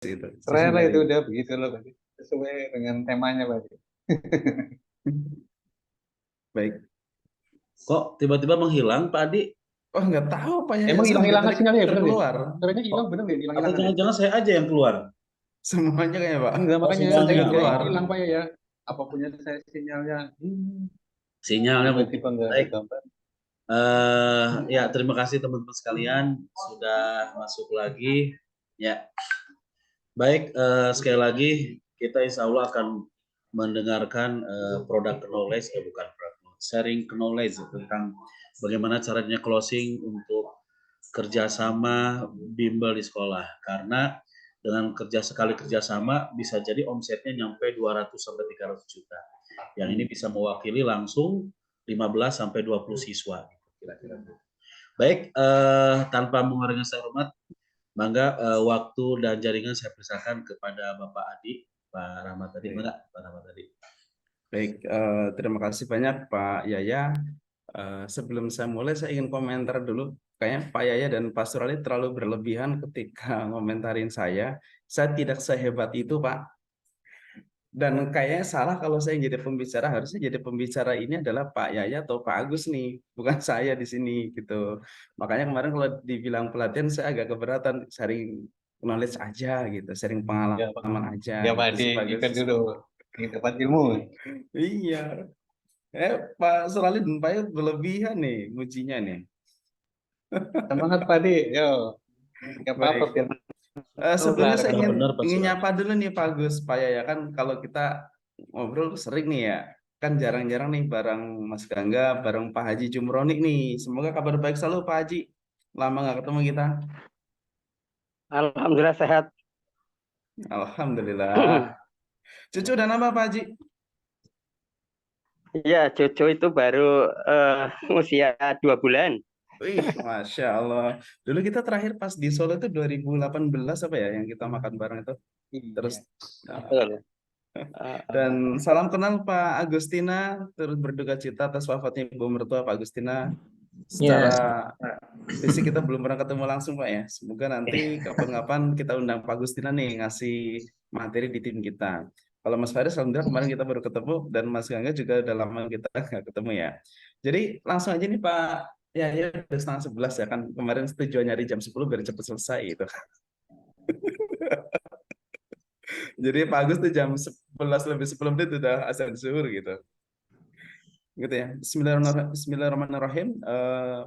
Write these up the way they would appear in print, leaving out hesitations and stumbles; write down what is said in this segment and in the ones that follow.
gitu. Keren lah itu Dari udah begitu loh Pak. Sesuai dengan temanya Pak. baik. Kok tiba-tiba menghilang, Pak Adi? Oh nggak tahu Pak ya Emang sampai hilang-hilangan tadi sinyalnya ya bener deh. terkeluar. Suaranya Oh, hilang bener deh, atau hilang-hilangan deh. jangan-jangan saya aja yang keluar? Semuanya kayak Pak. Enggak, Oh, makanya Saya saya juga semuanya. kirain keluar. hilang Pak ya. Apa punya saya sinyalnya? Sinyalnya mungkin. Tiba-tiba nggak ada Baik. gambar. Ya, terima kasih teman-teman sekalian sudah masuk lagi. Ya, baik. Sekali lagi kita insya Allah akan mendengarkan produk knowledge, bukan produk knowledge, sharing knowledge tentang bagaimana caranya closing untuk kerjasama bimbel di sekolah. Karena dengan sekali kerjasama bisa jadi omsetnya nyampe 200 sampai 300 juta. Yang ini bisa mewakili langsung 15 sampai 20 siswa kira-kira. Baik, tanpa mengurangi rasa hormat, mangga waktu dan jaringan saya persilakan kepada Bapak Adi, Pak Rahmat tadi, Baik, mangga Pak Rahmat tadi. baik. Terima kasih banyak Pak Yaya. Sebelum saya mulai, saya ingin komentar dulu. Kayaknya Pak Yaya dan Pak Surali terlalu berlebihan ketika ngomentarin saya. Saya tidak sehebat itu, Pak. Dan kayaknya salah kalau saya jadi pembicara, harusnya jadi pembicara ini adalah Pak Yaya atau Pak Agus nih, bukan saya di sini gitu. Makanya kemarin kalau dibilang pelatihan saya agak keberatan, sharing knowledge aja gitu, sharing Ya Pak. pengalaman aja Ya Pak gitu Adi, sebagai ikut dulu. siswa. Ingin dapat ilmu. Iya, Pak Surali dan Pak Yaya berlebihan nih mujinya nih. Semangat Pak Adi, yo. Gak apa-apa Baik. biar Sebelumnya lah saya kalau Benar-benar Pak ingin Suradi. nyapa dulu nih Pak Agus, Pak Yaya, kan kalau kita ngobrol sering nih ya, kan jarang-jarang nih bareng Mas Gangga, bareng Pak Haji Jumroni nih. Semoga kabar baik selalu Pak Haji. Lama nggak ketemu kita. Alhamdulillah sehat. Alhamdulillah. Cucu dan apa Pak Haji? Iya, Jojo itu baru usia 2 bulan. Wih, Masya Allah. Dulu kita terakhir pas di Solo itu 2018 apa ya yang kita makan bareng itu. Terus iya. nah, Betul. dan salam kenal Pak Agustina, turut berduka cita atas wafatnya Ibu mertua Pak Agustina. Ya, Secara fisik kita belum pernah ketemu langsung Pak ya. Semoga nanti kapan-kapan kita undang Pak Agustina nih ngasih materi di tim kita. Kalau Mas Faris, alhamdulillah kemarin kita baru ketemu dan Mas Gangga juga udah lama kita nggak ketemu ya. Jadi langsung aja nih Pak, ya udah setengah 11 ya kan kemarin tujuan nyari jam 10 biar cepat selesai gitu. Jadi Pak Agus tuh jam 11 lebih 10 menit udah azan zuhur gitu. Gitu ya. Bismillahirrahmanirrahim.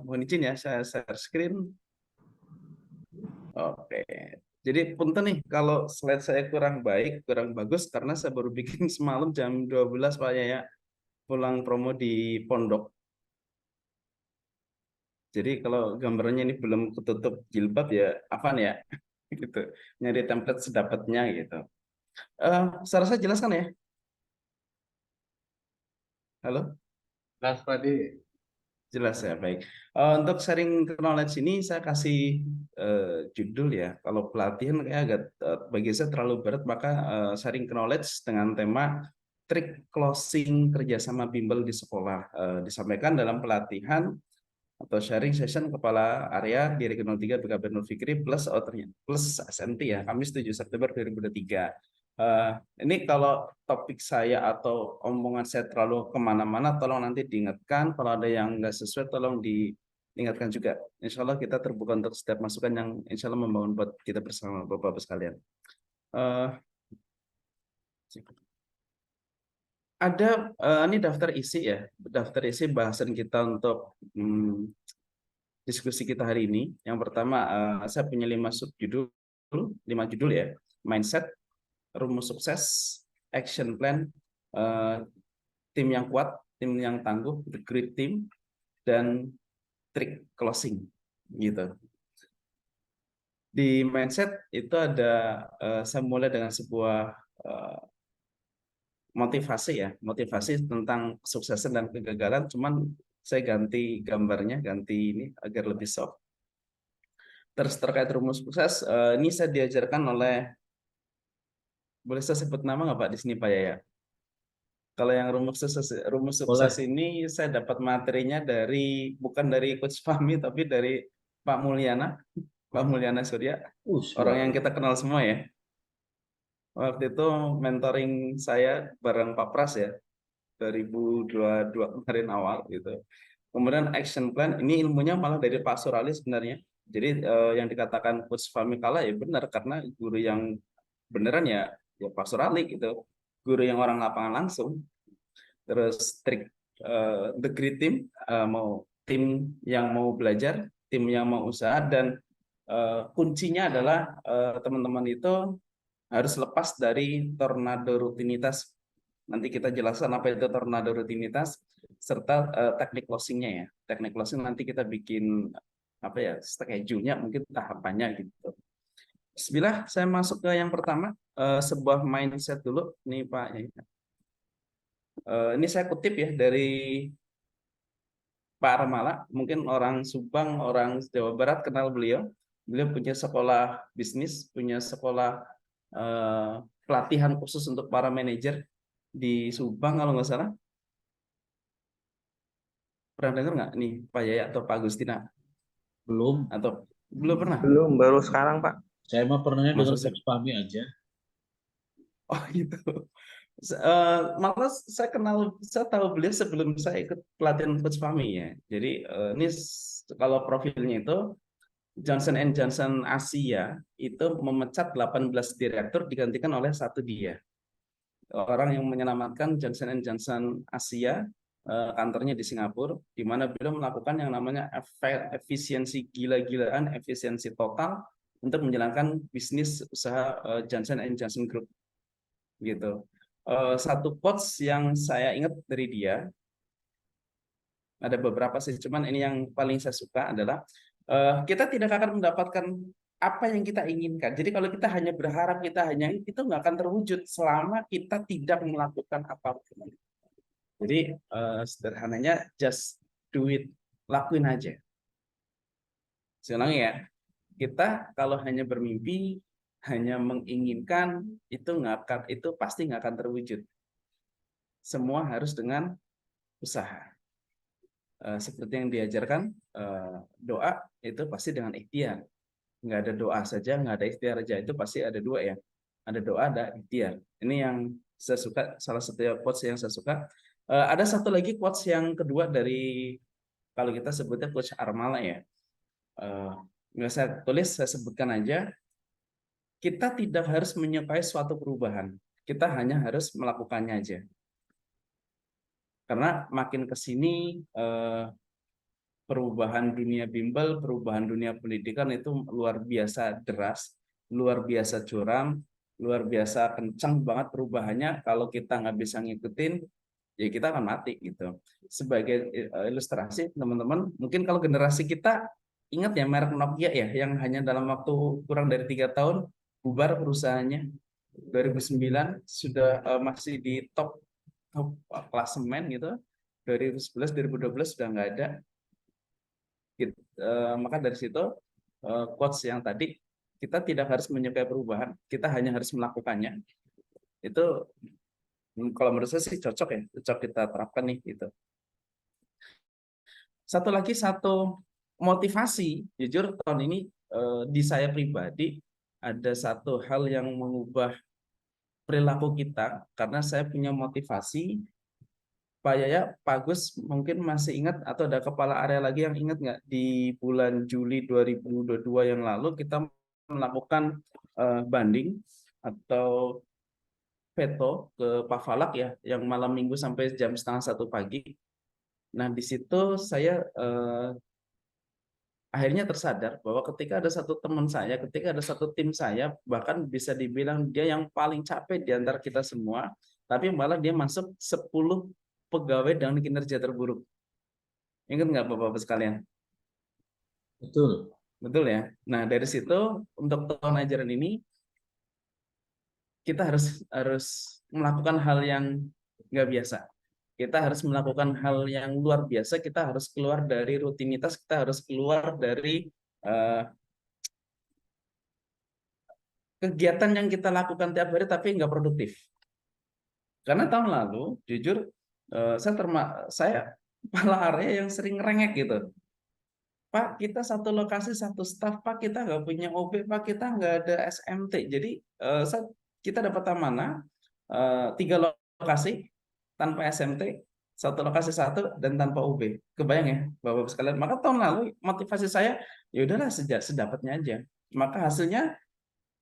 Mohon izin ya saya share screen. Oke. Jadi punten nih kalau slide saya kurang baik, kurang bagus karena saya baru bikin semalam jam 12 Pak ya pulang promo di pondok. Jadi kalau gambarnya ini belum ketutup jilbab ya apa nih ya gitu. Nyari template sedapatnya gitu. Suara saya jelas kan ya? Halo? Mas Pak Adi. Jelas ya, baik. Untuk sharing knowledge ini saya kasih judul ya. Kalau pelatihan kayak agak bagi saya terlalu berat, maka sharing knowledge dengan tema trik closing kerjasama bimbel di sekolah disampaikan dalam pelatihan atau sharing session kepala area di Regional 3 BKB Nur Fikri plus outernya plus SMT ya Kamis 7 September 2023. Eh, ini kalau topik saya atau omongan saya terlalu kemana-mana, tolong nanti diingatkan. Kalau ada yang nggak sesuai, tolong diingatkan juga. Insya Allah kita terbuka untuk setiap masukan yang insya Allah membangun buat kita bersama Bapak-Bapak sekalian. Eh, ada ini daftar isi ya, daftar isi bahasan kita untuk diskusi kita hari ini. Yang pertama, saya punya 5 subjudul, 5 judul ya. Mindset, rumus sukses, action plan, eh, tim yang kuat, tim yang tangguh, the great team, dan trik closing gitu. Di mindset itu ada saya mulai dengan sebuah motivasi ya, motivasi tentang kesuksesan dan kegagalan, cuman saya ganti gambarnya, ganti ini agar lebih soft. Terus terkait rumus sukses, ini saya diajarkan oleh, boleh saya sebut nama nggak Pak di sini Pak Yaya? Kalau yang rumus sukses Boleh. ini saya dapat materinya dari bukan dari Coach Fahmi tapi dari Pak Mulyana Surya, orang Luar yang kita biasa. kenal semua ya. Waktu itu mentoring saya bareng Pak Pras ya, 2022 kemarin awal gitu. Kemudian action plan ini ilmunya malah dari Pak Surali sebenarnya. Jadi yang dikatakan Coach Fahmi kalah ya benar karena guru yang beneran ya Pak Surali gitu. Guru yang orang lapangan langsung. Terus trik the great team, mau tim yang mau belajar, tim yang mau usaha, dan kuncinya adalah teman-teman itu harus lepas dari tornado rutinitas. Nanti kita jelaskan apa itu tornado rutinitas serta teknik closingnya ya. Teknik closing nanti kita bikin apa ya, schedule-nya mungkin tahapannya gitu. Bismillah, saya masuk ke yang pertama, sebuah mindset dulu nih Pak. Ini saya kutip ya dari Pak Ramala, mungkin orang Subang, orang Jawa Barat kenal beliau. Beliau punya sekolah bisnis, punya sekolah pelatihan khusus untuk para manajer di Subang kalau nggak salah. Pernah dengar nggak nih Pak Yaya atau Pak Agustina? Belum. Atau belum pernah? Belum, baru sekarang, Pak. Saya mah pernahnya dengar Maksud saya, Coach Fahmi aja. oh gitu. Malah saya tahu beliau sebelum saya ikut pelatihan Coach Fahmi ya. Jadi ini kalau profilnya itu Johnson Johnson Asia itu memecat 18 direktur digantikan oleh satu dia. Orang yang menyelamatkan Johnson Johnson Asia, kantornya di Singapura, di mana beliau melakukan yang namanya efisiensi gila-gilaan, efisiensi total untuk menjalankan bisnis usaha Johnson Johnson Group gitu. Satu quotes yang saya ingat dari dia, ada beberapa sih, cuman ini yang paling saya suka adalah kita tidak akan mendapatkan apa yang kita inginkan. Jadi kalau kita hanya berharap, kita hanya itu nggak akan terwujud selama kita tidak melakukan apapun. Jadi sederhananya just do it, lakuin aja. Senang ya, kita kalau hanya bermimpi, hanya menginginkan, itu pasti nggak akan terwujud. Semua harus dengan usaha. Seperti yang diajarkan, doa itu pasti dengan ikhtiar. Nggak ada doa saja, nggak ada ikhtiar aja, itu pasti ada dua ya. Ada doa, ada ikhtiar. Ini yang saya suka, salah satu quotes yang saya suka. Ada satu lagi quotes yang kedua dari, kalau kita sebutnya Coach Armala ya. Nggak saya tulis, saya sebutkan aja. Kita tidak harus menyukai suatu perubahan. Kita hanya harus melakukannya aja. Karena makin ke sini perubahan dunia bimbel, perubahan dunia pendidikan itu luar biasa deras, luar biasa curam, luar biasa kencang banget perubahannya. Kalau kita nggak bisa ngikutin, ya kita akan mati gitu. Sebagai ilustrasi teman-teman, mungkin kalau generasi kita ingat ya merek Nokia ya, yang hanya dalam waktu kurang dari 3 tahun bubar perusahaannya. 2009 sudah masih di top klasemen gitu. 2011, 2012 sudah nggak ada. Maka dari situ quotes yang tadi, kita tidak harus menyukai perubahan, kita hanya harus melakukannya. Itu kalau menurut saya sih cocok ya, cocok kita terapkan nih gitu. Satu motivasi, jujur tahun ini di saya pribadi ada satu hal yang mengubah perilaku kita, karena saya punya motivasi. Pak Yaya, Pak Gus mungkin masih ingat atau ada kepala area lagi yang ingat nggak di bulan Juli 2022 yang lalu kita melakukan banding atau veto ke Pak Falak ya, yang malam minggu sampai jam 12:30 pagi. Nah di situ saya akhirnya tersadar bahwa ketika ada satu teman saya, ketika ada satu tim saya, bahkan bisa dibilang dia yang paling capek di antara kita semua, tapi malah dia masuk 10 pegawai dengan kinerja terburuk. Ingat nggak Bapak-Bapak sekalian? Betul. Betul ya. Nah dari situ untuk tahun ajaran ini kita harus melakukan hal yang nggak biasa. Kita harus melakukan hal yang luar biasa. Kita harus keluar dari rutinitas. Kita harus keluar dari kegiatan yang kita lakukan tiap hari tapi nggak produktif. Karena tahun lalu, jujur, saya kepala area yang sering ngerengek gitu. Pak, kita satu lokasi, satu staff, Pak, kita nggak punya OB, Pak, kita nggak ada SMT. Jadi, saya kita dapat amanah 3 lokasi tanpa SMT, 1 lokasi 1 dan tanpa UB. Kebayang ya, Bapak-Bapak sekalian. Maka tahun lalu motivasi saya, ya udahlah sedapatnya aja. Maka hasilnya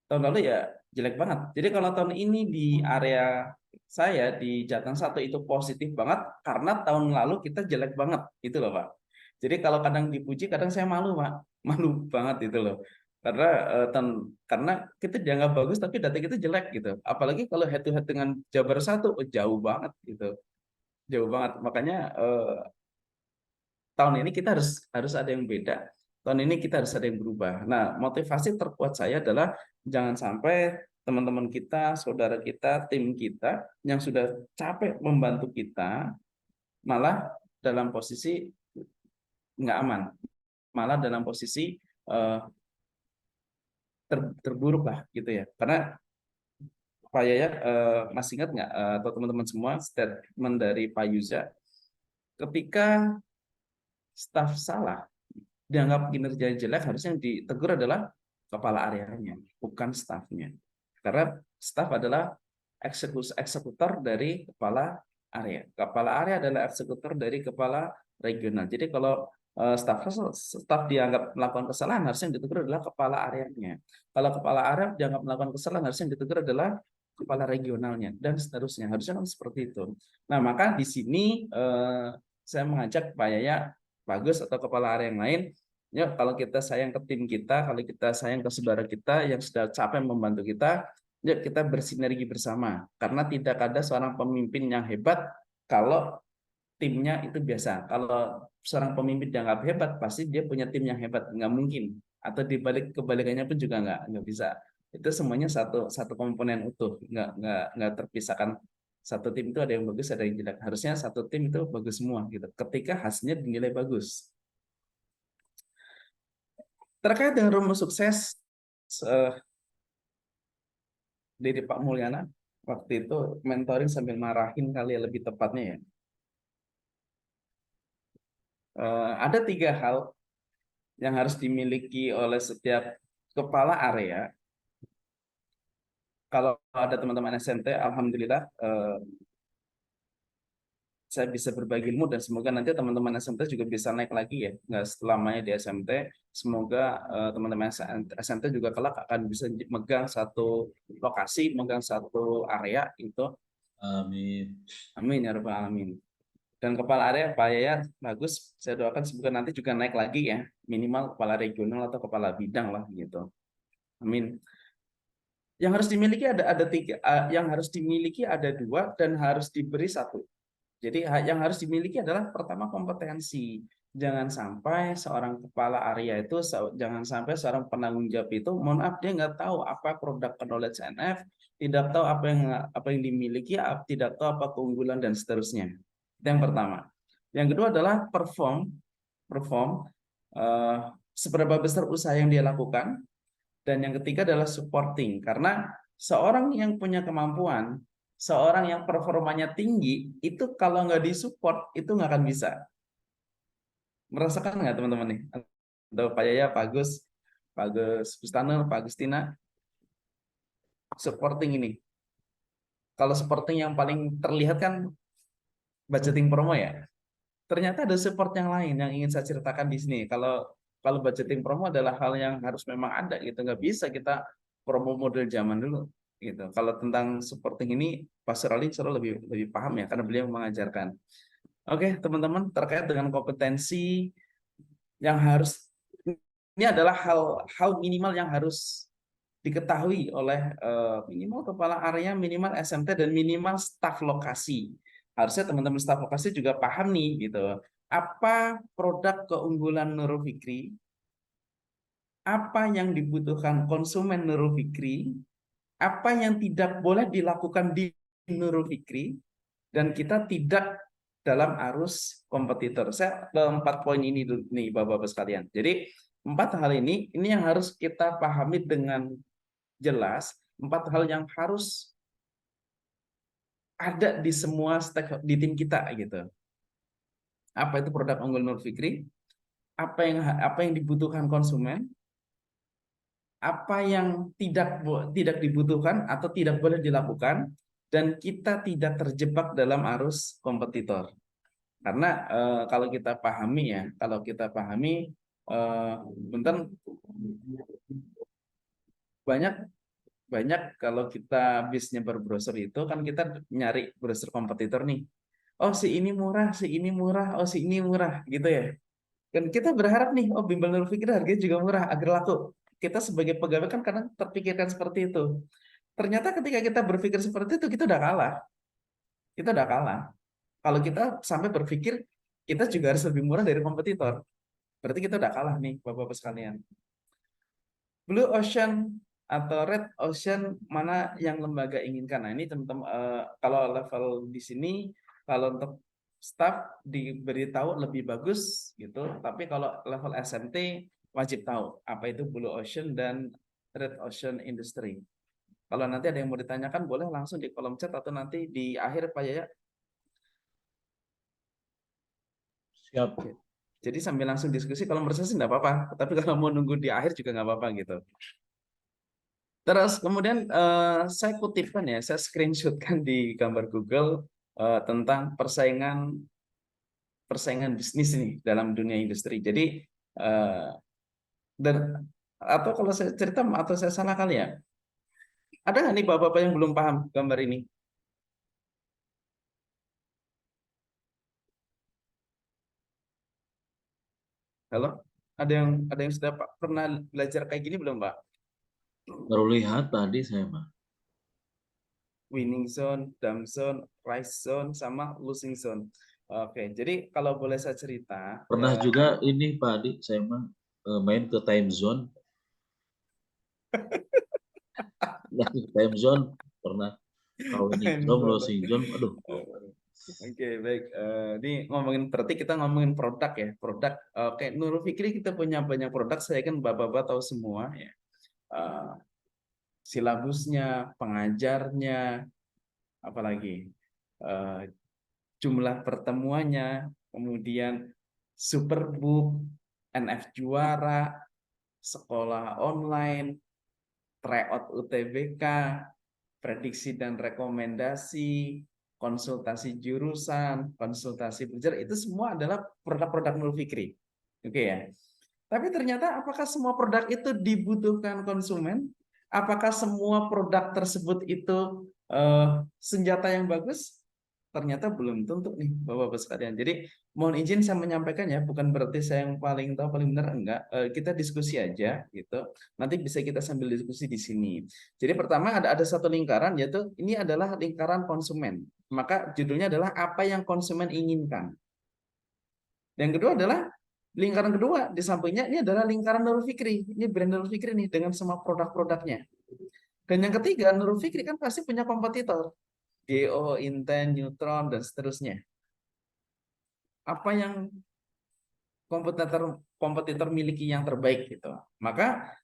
tahun lalu ya jelek banget. Jadi kalau tahun ini di area saya di Jateng 1 itu positif banget karena tahun lalu kita jelek banget itu loh Pak. Jadi kalau kadang dipuji kadang saya malu Pak, malu banget itu loh. Karena karena kita dianggap bagus tapi data kita jelek gitu. Apalagi kalau head to head dengan Jabar 1 jauh banget gitu. Jauh banget. Makanya tahun ini kita harus ada yang beda. Tahun ini kita harus ada yang berubah. Nah, motivasi terkuat saya adalah jangan sampai teman-teman kita, saudara kita, tim kita yang sudah capek membantu kita malah dalam posisi nggak aman, malah dalam posisi terburuk lah gitu ya. Karena Pak Yaya masih ingat nggak atau teman-teman semua statement dari Pak Yuza ketika staf salah dianggap kinerja jelek, harusnya yang ditegur adalah kepala areanya, bukan stafnya. Karena staf adalah eksekutor dari kepala area. Kepala area adalah eksekutor dari kepala regional. Jadi kalau staf dianggap melakukan kesalahan, harusnya yang ditegur adalah kepala areanya. Kalau kepala area dianggap melakukan kesalahan, harusnya yang ditegur adalah kepala regionalnya dan seterusnya. Harusnya kan seperti itu. Nah, maka di sini saya mengajak Pak Yaya, Bagus atau kepala area yang lain, ya kalau kita sayang ke tim kita, kalau kita sayang ke saudara kita yang sudah capek membantu kita, yuk kita bersinergi bersama. Karena tidak ada seorang pemimpin yang hebat kalau timnya itu biasa. Kalau seorang pemimpin dianggap hebat, pasti dia punya tim yang hebat. Nggak mungkin. Atau dibalik kebalikannya pun juga nggak bisa. Itu semuanya satu komponen utuh, nggak terpisahkan. Satu tim itu ada yang bagus, ada yang jelek. Harusnya satu tim itu bagus semua gitu. Ketika hasilnya dinilai bagus. Terkait dengan rumus sukses dari Pak Mulyana, waktu itu mentoring sambil marahin kali ya, lebih tepatnya ya. Ada 3 hal yang harus dimiliki oleh setiap kepala area. Kalau ada teman-teman SMT, alhamdulillah saya bisa berbagi ilmu dan semoga nanti teman-teman SMT juga bisa naik lagi ya, nggak selamanya di SMT. Semoga teman-teman SMT juga kelak akan bisa megang satu lokasi, megang satu area itu. Amin. Amin ya rabbal alamin. Dan kepala area Pak Yaya bagus, saya doakan semoga nanti juga naik lagi ya, minimal kepala regional atau kepala bidang lah gitu. Amin. Yang harus dimiliki ada 3, yang harus dimiliki ada 2 dan harus diberi 1. Jadi yang harus dimiliki adalah pertama kompetensi. Jangan sampai seorang kepala area itu, jangan sampai seorang penanggung jawab itu, mohon maaf dia nggak tahu apa produk knowledge NF, tidak tahu apa yang dimiliki, tidak tahu apa keunggulan dan seterusnya. Itu yang pertama. Yang kedua adalah perform seberapa besar usaha yang dia lakukan. Dan yang ketiga adalah supporting, karena seorang yang punya kemampuan, seorang yang performanya tinggi, itu kalau nggak disupport, itu nggak akan bisa. Merasakan nggak teman-teman nih? Atau Pak Yaya, Pak Agus Bustana, Pak Agustina, supporting ini. Kalau supporting yang paling terlihat kan budgeting promo ya. Ternyata ada support yang lain yang ingin saya ceritakan di sini. Kalau budgeting promo adalah hal yang harus memang ada gitu, nggak bisa kita promo model zaman dulu gitu. Kalau tentang supporting ini Pak Serali lebih paham ya karena beliau mengajarkan. Oke teman-teman, terkait dengan kompetensi yang harus, ini adalah hal minimal yang harus diketahui oleh minimal kepala area, minimal SMT dan minimal staf lokasi. Harusnya teman-teman staf lokasi juga paham nih gitu. Apa produk keunggulan Nurul Fikri? Apa yang dibutuhkan konsumen Nurul Fikri? Apa yang tidak boleh dilakukan di Nurul Fikri? Dan kita tidak dalam arus kompetitor. Saya ke 4 poin ini dulu nih Bapak-Bapak sekalian. Jadi 4 hal ini yang harus kita pahami dengan jelas, 4 hal yang harus ada di semua di tim kita gitu. Apa itu produk unggul Nurul Fikri? Apa yang dibutuhkan konsumen? apa yang tidak dibutuhkan atau tidak boleh dilakukan, dan kita tidak terjebak dalam arus kompetitor. Karena kalau kita pahami ya, bentar, banyak banyak kalau kita bisnisnya berbrosur itu kan kita nyari brosur kompetitor nih. Oh si ini murah, si ini murah, oh si ini murah gitu ya. Dan kita berharap nih, oh Bimbel Nurul Fikri harganya juga murah agar laku. Kita sebagai pegawai kan kadang terpikirkan seperti itu. Ternyata ketika kita berpikir seperti itu, kita udah kalah. Kita udah kalah. Kalau kita sampai berpikir kita juga harus lebih murah dari kompetitor, berarti kita udah kalah nih, Bapak-Bapak sekalian. Blue Ocean atau Red Ocean, mana yang lembaga inginkan? Nah ini teman-teman, kalau level di sini, kalau untuk staff diberitahu lebih bagus gitu, tapi kalau level SMT wajib tahu apa itu Blue Ocean dan Red Ocean Industry. Kalau nanti ada yang mau ditanyakan, boleh langsung di kolom chat atau nanti di akhir Pak Yaya. Siap. Jadi sambil langsung diskusi, kalau menurut saya sih nggak apa-apa, tapi kalau mau nunggu di akhir juga nggak apa-apa gitu. Terus kemudian saya kutipkan ya, saya screenshotkan di gambar Google tentang persaingan bisnis ini dalam dunia industri. Jadi dan atau kalau saya cerita atau saya salah kali ya, ada nggak nih bapak-bapak yang belum paham gambar ini? Halo, ada yang sudah pernah belajar kayak gini belum, Pak? Baru lihat tadi saya mah. Winning zone, dump zone, price zone, sama losing zone. Oke, jadi kalau boleh saya cerita, Pernah ya, juga ini Pak Adi, saya mah main ke time zone. Nah, time zone pernah. Kalau winning zone, losing zone, aduh. Oke, baik. Ini berarti kita ngomongin produk ya, produk. Oke, Nurul Fikri kita punya banyak produk. Saya kan bapak-bapak tahu semua ya. Eh, Silabusnya, pengajarnya, apalagi jumlah pertemuannya, kemudian Superbook, NF Juara, sekolah online, tryout UTBK, prediksi dan rekomendasi, konsultasi jurusan, konsultasi belajar, itu semua adalah produk-produk Nurul Fikri. Oke ya. Tapi ternyata apakah semua produk itu dibutuhkan konsumen? Apakah semua produk tersebut itu senjata yang bagus? Ternyata belum tentu nih Bapak-Bapak sekalian. Jadi mohon izin saya menyampaikan ya, bukan berarti saya yang paling tahu paling benar, enggak. Kita diskusi aja gitu. Nanti bisa kita sambil diskusi di sini. Jadi pertama ada satu lingkaran, yaitu ini adalah lingkaran konsumen. Maka judulnya adalah apa yang konsumen inginkan. Yang kedua adalah lingkaran kedua di sampingnya ini adalah lingkaran Nurul Fikri. Ini brand Nurul Fikri nih dengan semua produk-produknya. Dan yang ketiga, Nurul Fikri kan pasti punya kompetitor. GO, Inten, Neutron, dan seterusnya. Apa yang kompetitor miliki yang terbaik gitu. Maka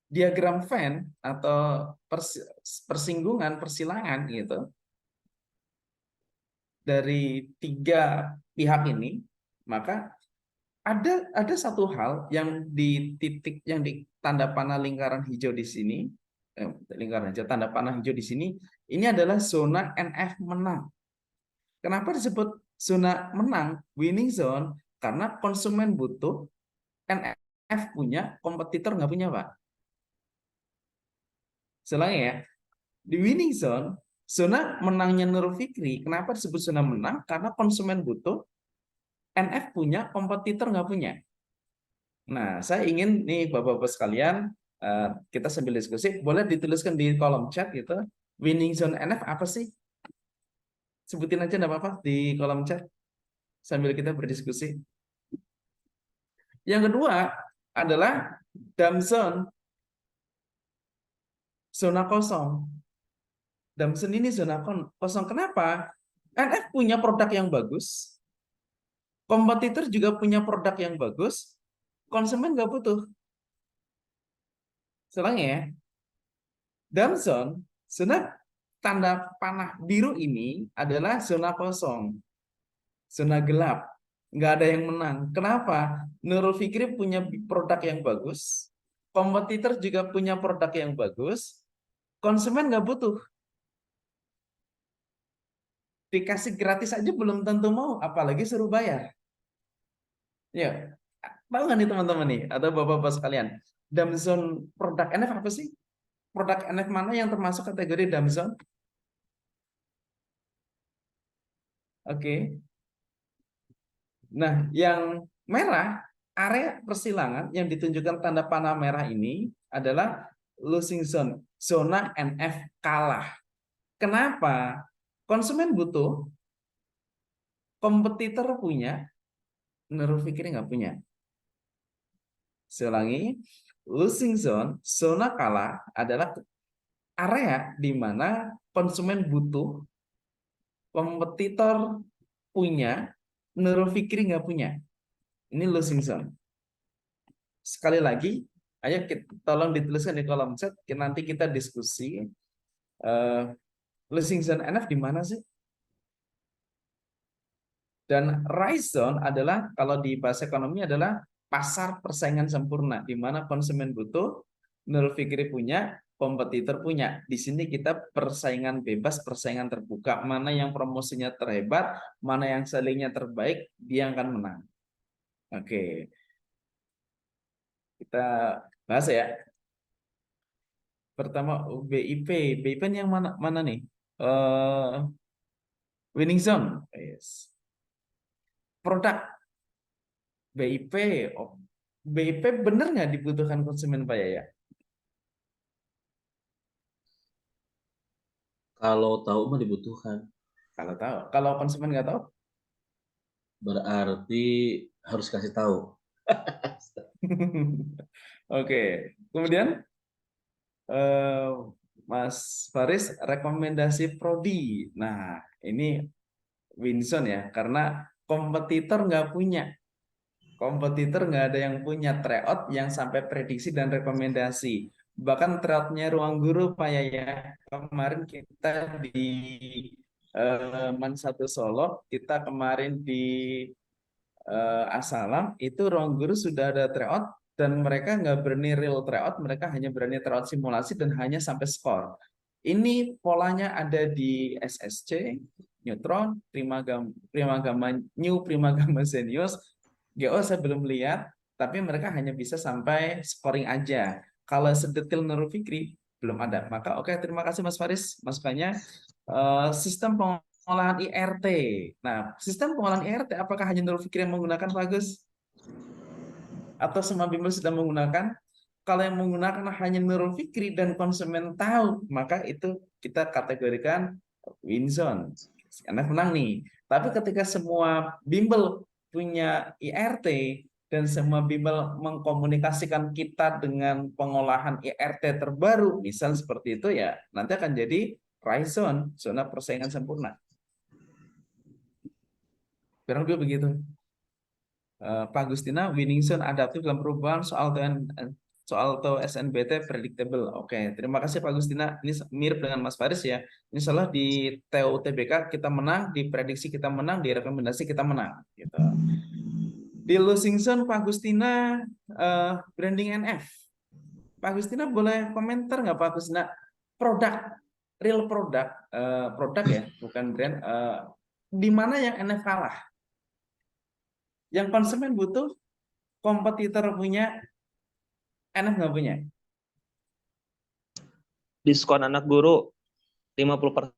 diagram Venn atau persinggungan, persilangan gitu dari tiga pihak ini, maka ada satu hal yang di titik yang di tanda panah lingkaran hijau di sini, lingkaran hijau tanda panah hijau di sini, ini adalah zona NF menang. Kenapa disebut zona menang, winning zone? Karena konsumen butuh, NF punya, kompetitor nggak punya, Pak. Selanjutnya ya, di winning zone, zona menangnya Nurul Fikri, kenapa disebut zona menang? Karena konsumen butuh, NF punya, kompetitor nggak punya. Nah, saya ingin nih Bapak-Bapak sekalian, kita sambil diskusi, boleh dituliskan di kolom chat gitu, winning zone NF apa sih? Sebutin aja enggak apa-apa di kolom chat sambil kita berdiskusi. Yang kedua adalah dump zone, zona kosong. Dump zone ini zona kosong. Kenapa? NF punya produk yang bagus, kompetitor juga punya produk yang bagus, konsumen nggak butuh. Selanjutnya ya, dump zone, zona tanda panah biru ini adalah zona kosong, zona gelap, nggak ada yang menang. Kenapa? Nurul Fikri punya produk yang bagus, kompetitor juga punya produk yang bagus, konsumen nggak butuh. Dikasih gratis aja belum tentu mau, apalagi suruh bayar. Ya, tahu nggak nih teman-teman nih, atau bapak-bapak sekalian, Damson produk NF apa sih? Produk NF mana yang termasuk kategori Damson? Oke. Nah, yang merah, area persilangan yang ditunjukkan tanda panah merah ini adalah losing zone, zona NF kalah. Kenapa? Konsumen butuh, kompetitor punya, Neurofikri nggak punya. Saya ulangi, losing zone, zona kalah adalah area di mana konsumen butuh, kompetitor punya, Neurofikri nggak punya. Ini losing zone. Sekali lagi, ayo tolong dituliskan di kolom chat, nanti kita diskusi. Losing zone NF di mana sih? Dan rise zone adalah, kalau di bahasa ekonomi adalah pasar persaingan sempurna, di mana konsumen butuh, Nurul Fikri punya, kompetitor punya. Di sini kita persaingan bebas, persaingan terbuka. Mana yang promosinya terhebat, mana yang sellingnya terbaik, dia akan menang. Oke, kita bahas ya. Pertama BIP, BIP yang mana nih? Winning zone, yes. Produk BIP, oh, BIP bener nggak dibutuhkan konsumen Pak Yaya? Kalau tahu mah dibutuhkan. Kalau tahu, kalau konsumen nggak tahu, Berarti harus kasih tahu. oke. Kemudian eh, Mas Faris rekomendasi prodi. Nah, ini Winson ya, karena kompetitor nggak punya. Kompetitor nggak ada yang punya tryout yang sampai prediksi dan rekomendasi. Bahkan tryoutnya Ruang Guru Pak Yaya, kemarin kita di Man Satu Solo, kita kemarin di Asalam, itu Ruang Guru sudah ada tryout dan mereka nggak berani real tryout, mereka hanya berani tryout simulasi dan hanya sampai skor. Ini polanya ada di SSC, Neutron, Primagama New, Primagama Zenius, GO saya belum lihat, tapi mereka hanya bisa sampai scoring aja. Kalau sedetail Nurul Fikri belum ada. Maka oke, terima kasih Mas Faris masukannya. Sistem pengolahan IRT. Nah, sistem pengolahan IRT apakah hanya Nurul Fikri yang menggunakan Pak Agus? Atau semua bimbel sudah menggunakan? Kalau yang menggunakan hanya Nurul Fikri dan konsumen tahu, maka itu kita kategorikan win zone. Karena menang nih. Tapi ketika semua bimbel punya IRT dan semua bimbel mengkomunikasikan kita dengan pengolahan IRT terbaru, misal seperti itu ya, nanti akan jadi rise zone, zona persaingan sempurna. Kurang lebih begitu. Pak Agustina, winning zone adaptif dalam perubahan soal atau SNBT predictable. Oke, terima kasih Pak Agustina. Ini mirip dengan Mas Faris ya. Ini salah di TUTBK kita menang, di prediksi kita menang, di rekomendasi kita menang. Gitu. Di losing zone Pak Agustina, branding NF. Pak Agustina boleh komentar nggak Pak Agustina? Produk, real produk, produk ya, bukan brand. Di mana yang NF kalah? Yang konsumen butuh, kompetitor punya, NF nggak punya. Diskon anak guru 50%.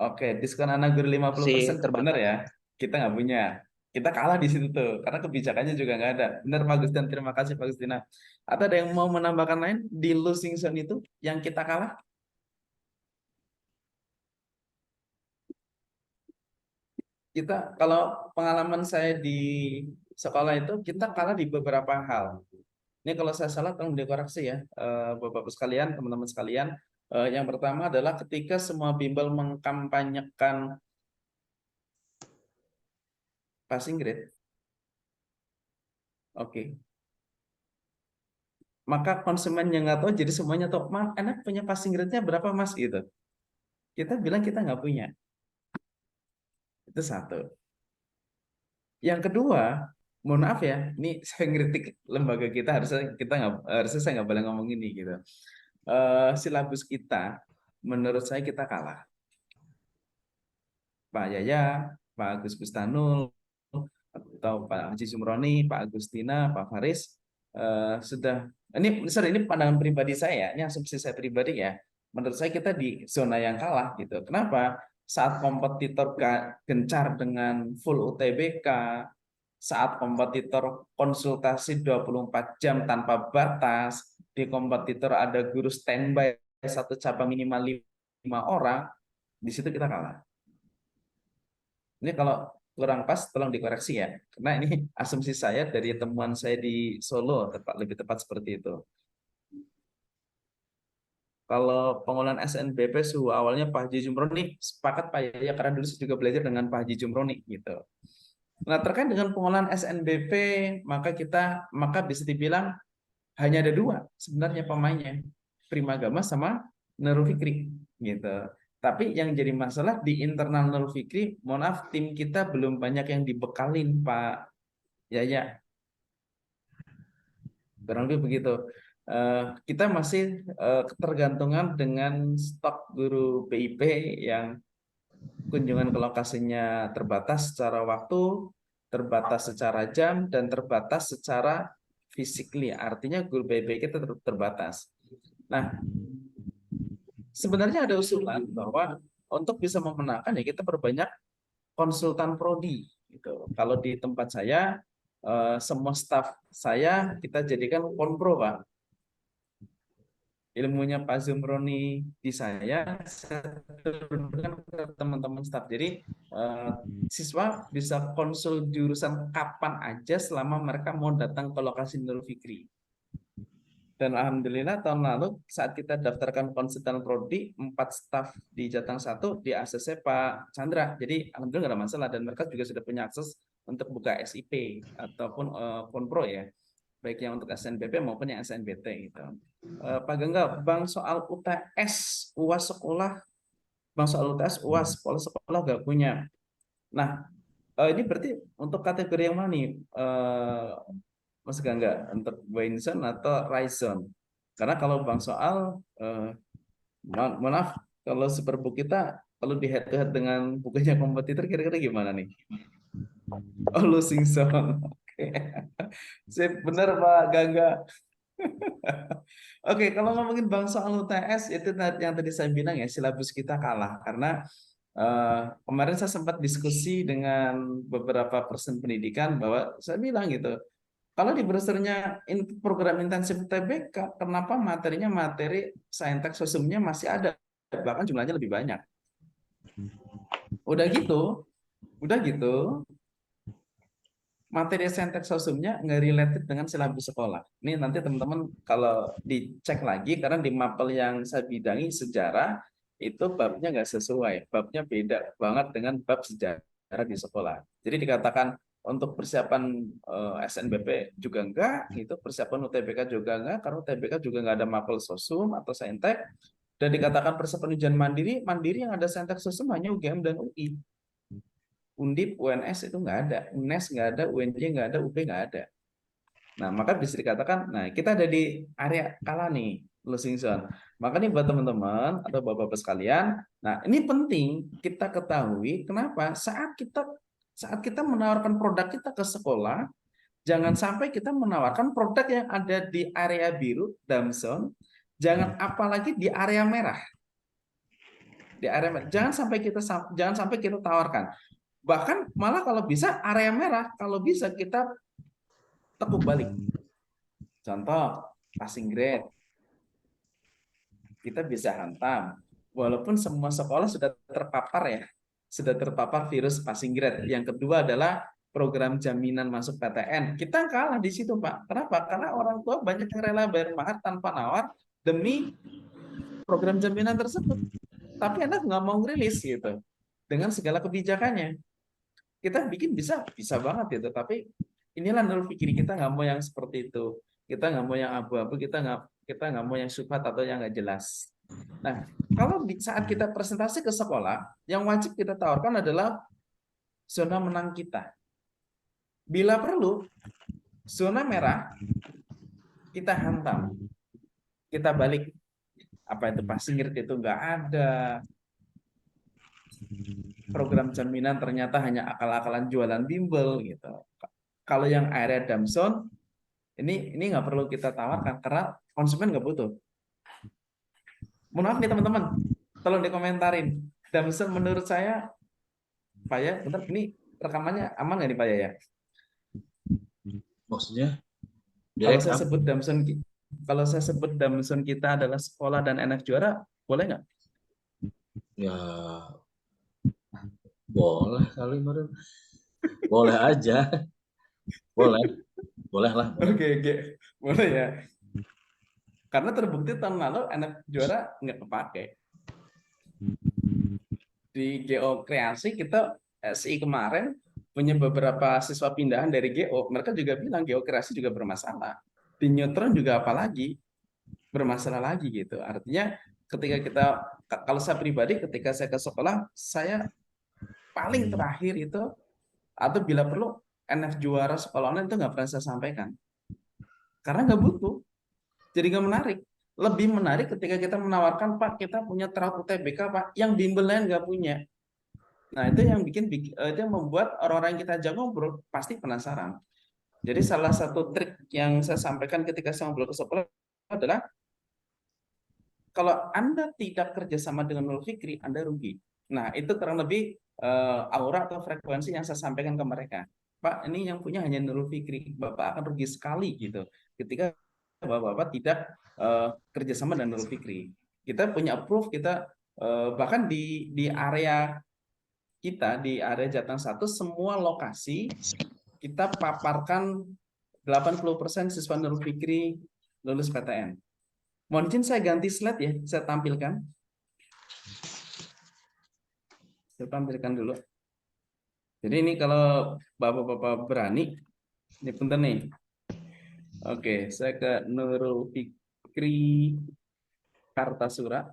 Oke, diskon anak guru 50% Terbatas. benar ya. Kita nggak punya. Kita kalah di situ tuh, karena kebijakannya juga nggak ada. Benar Pak Agustin, terima kasih Pak Agustina. Atau ada yang mau menambahkan lain di losing zone itu yang kita kalah? Kita, kalau pengalaman saya di sekolah itu, kita kalah di beberapa hal. Ini kalau saya salah tolong dikoreksi ya, Bapak-Bapak sekalian, teman-teman sekalian. Yang pertama adalah ketika semua bimbel mengkampanyekan passing grade. Oke. Maka konsumen yang nggak tahu, jadi semuanya tahu, Mas, enak punya passing grade-nya berapa Mas? Gitu. Kita bilang kita nggak punya. Itu satu. Yang kedua, mohon maaf ya, ini saya ngeritik lembaga kita, harusnya saya nggak boleh ngomong ini gitu. Silabus kita, menurut saya kita kalah. Pak Yaya, Pak Agus Bustanul, atau Pak Haji Sumroni, Pak Agustina, Pak Faris sudah. Ini pandangan pribadi saya, ini asumsi saya pribadi ya. Menurut saya kita di zona yang kalah gitu. Kenapa? Saat kompetitor gencar dengan full UTBK, saat kompetitor konsultasi 24 jam tanpa batas, di kompetitor ada guru standby satu cabang minimal 5 orang, di situ kita kalah. Ini kalau kurang pas tolong dikoreksi ya, karena ini asumsi saya dari temuan saya di Solo, lebih tepat seperti itu. Kalau pengolahan SNBP suhu awalnya Pak Haji Jumroni, sepakat Pak Yaya, karena dulu saya juga belajar dengan Pak Haji Jumroni gitu. Nah, terkait dengan pengolahan SNBP, maka bisa dibilang hanya ada dua sebenarnya pemainnya, Primagama sama Nurul Fikri gitu. Tapi yang jadi masalah di internal Nurul Fikri, mohon maaf, tim kita belum banyak yang dibekalin Pak Yaya. Kurang lebih begitu. Kita masih ketergantungan dengan stok guru BIP yang kunjungan ke lokasinya terbatas secara waktu, terbatas secara jam, dan terbatas secara physically. Artinya guru BIP kita terbatas. Nah, sebenarnya ada usulan bahwa untuk bisa memenangkan ya kita perbanyak konsultan prodi. Gitu. Kalau di tempat saya, semua staf saya kita jadikan konpro, Pak. Ilmunya Pak Zumroni di saya turunkan ke teman-teman staf. Jadi siswa bisa konsul jurusan kapan aja selama mereka mau datang ke lokasi Nurul Fikri. Dan alhamdulillah tahun lalu saat kita daftarkan konsultan prodi, 4 staf di Jatang 1 di ACC Pak Chandra. Jadi alhamdulillah nggak ada masalah, dan mereka juga sudah punya akses untuk buka SIP ataupun konpro ya, baik yang untuk SNBP maupun yang SNBT gitu. Pak Gangga, Bang soal UTS, UAS sekolah, Bang soal UTS, UAS sekolah nggak punya. Nah, ini berarti untuk kategori yang mana nih, Mas Gangga, untuk Winson atau Ryzen? Karena kalau Bang soal, maaf, kalau Superbook kita kalau di head to head dengan bukunya kompetitor kira-kira gimana nih? Oh, losing zone. Oke. Sip, benar Pak Gangga. Oke, kalau ngomongin Bang soal UTS itu yang tadi saya bilang ya, silabus kita kalah karena kemarin saya sempat diskusi dengan beberapa person pendidikan bahwa saya bilang gitu, kalau di browsernya program intensif UTBK, kenapa materinya materi saintek sosumnya masih ada, bahkan jumlahnya lebih banyak. Udah gitu, materi saintek sosumnya nggak related dengan silabus sekolah. Ini nanti teman-teman kalau dicek lagi, karena di mapel yang saya bidangi sejarah, itu babnya nggak sesuai. Babnya beda banget dengan bab sejarah di sekolah. Jadi dikatakan untuk persiapan SNBP juga enggak, itu persiapan UTBK juga enggak, karena UTBK juga nggak ada mapel sosum atau saintek. Dan dikatakan persiapan ujian mandiri yang ada saintek sosum hanya UGM dan UI. Undip, UNS itu nggak ada, UNES nggak ada, UNJ nggak ada, UB nggak ada. Nah, maka bisa dikatakan, nah kita ada di area kalah nih, losing zone. Maka nih buat teman-teman atau bapak-bapak sekalian, nah ini penting kita ketahui kenapa saat kita menawarkan produk kita ke sekolah, jangan sampai kita menawarkan produk yang ada di area biru, dalam zone, jangan apalagi di area merah. Di area merah. Jangan sampai kita tawarkan. Bahkan malah kalau bisa area merah, kalau bisa kita tekuk balik. Contoh, passing grade. Kita bisa hantam. Walaupun semua sekolah sudah terpapar ya, sudah terpapar virus passing grade. Yang kedua adalah program jaminan masuk PTN. Kita kalah di situ, Pak. Kenapa? Karena orang tua banyak yang rela bayar mahal tanpa nawar demi program jaminan tersebut. Tapi anak nggak mau ngerilis gitu. Dengan segala kebijakannya. Kita bikin bisa banget gitu, tapi inilah Nurul Fikri, kita nggak mau yang seperti itu, kita nggak mau yang abu-abu, kita nggak mau yang syubhat atau yang nggak jelas. Nah, kalau saat kita presentasi ke sekolah, yang wajib kita tawarkan adalah zona menang kita. Bila perlu, zona merah kita hantam, kita balik. Apa itu passing grade itu nggak ada, program jaminan ternyata hanya akal-akalan jualan bimbel gitu. Kalau yang area dump zone ini nggak perlu kita tawarkan karena konsumen nggak butuh. Mohon maaf nih teman-teman, tolong dikomentarin. Dump zone menurut saya, Pak ya, bentar ini rekamannya aman nggak nih Pak ya? Maksudnya Kalau direct saya up? sebut dump zone, kalau saya sebut dump zone kita adalah sekolah dan NF juara, boleh nggak? Ya boleh kali Maren. Boleh aja. Boleh. Boleh lah. Boleh. Oke, boleh ya. Karena terbukti tahun lalu NF juara nggak kepake. Di GO Kreasi kita SI kemarin punya beberapa siswa pindahan dari GO, mereka juga bilang GO Kreasi juga bermasalah. Di Neutron juga apalagi bermasalah lagi gitu. Artinya ketika kita, kalau saya pribadi ketika saya ke sekolah, saya paling terakhir itu atau bila perlu NF juara sekolah online itu nggak pernah saya sampaikan karena nggak butuh, jadi nggak menarik. Lebih menarik ketika kita menawarkan, Pak, kita punya terap UTBK Pak yang bimbel lain nggak punya. Nah itu yang itu yang membuat orang-orang yang kita ajak ngobrol pasti penasaran. Jadi salah satu trik yang saya sampaikan ketika saya ngobrol ke sekolah adalah kalau Anda tidak kerjasama dengan Nurul Fikri, Anda rugi. Nah itu kurang lebih aura atau frekuensi yang saya sampaikan ke mereka. Pak, ini yang punya hanya Nurul Fikri, Bapak akan rugi sekali gitu ketika Bapak tidak kerjasama dengan Nurul Fikri. Kita punya approve, kita bahkan di area kita di area Jateng 1 semua lokasi kita paparkan 80% siswa Nurul Fikri lulus PTN. Mohon izin saya ganti slide ya, saya tampilkan. Saya tampilkan dulu. Jadi ini kalau Bapak-bapak berani, ini punten nih. Oke, saya ke Nurul Fikri Kartasura.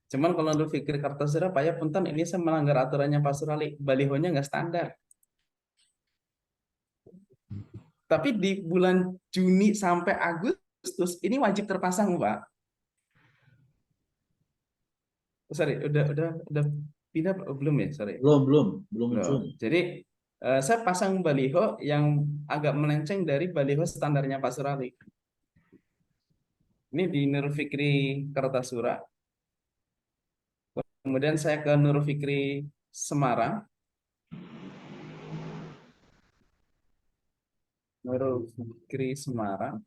Cuman kalau Nurul Fikri Kartasura, Pak ya punten, ini saya melanggar aturannya Pak Surali. Balihonya nggak standar. Tapi di bulan Juni sampai Agustus ini wajib terpasang, Pak. Sorry, udah pindah belum ya? Sorry. Belum muncul. Jadi saya pasang baliho yang agak melenceng dari baliho standarnya Pak Surali. Ini di Nurul Fikri Kartasura. Kemudian saya ke Nurul Fikri Semarang. Nurul Fikri Semarang.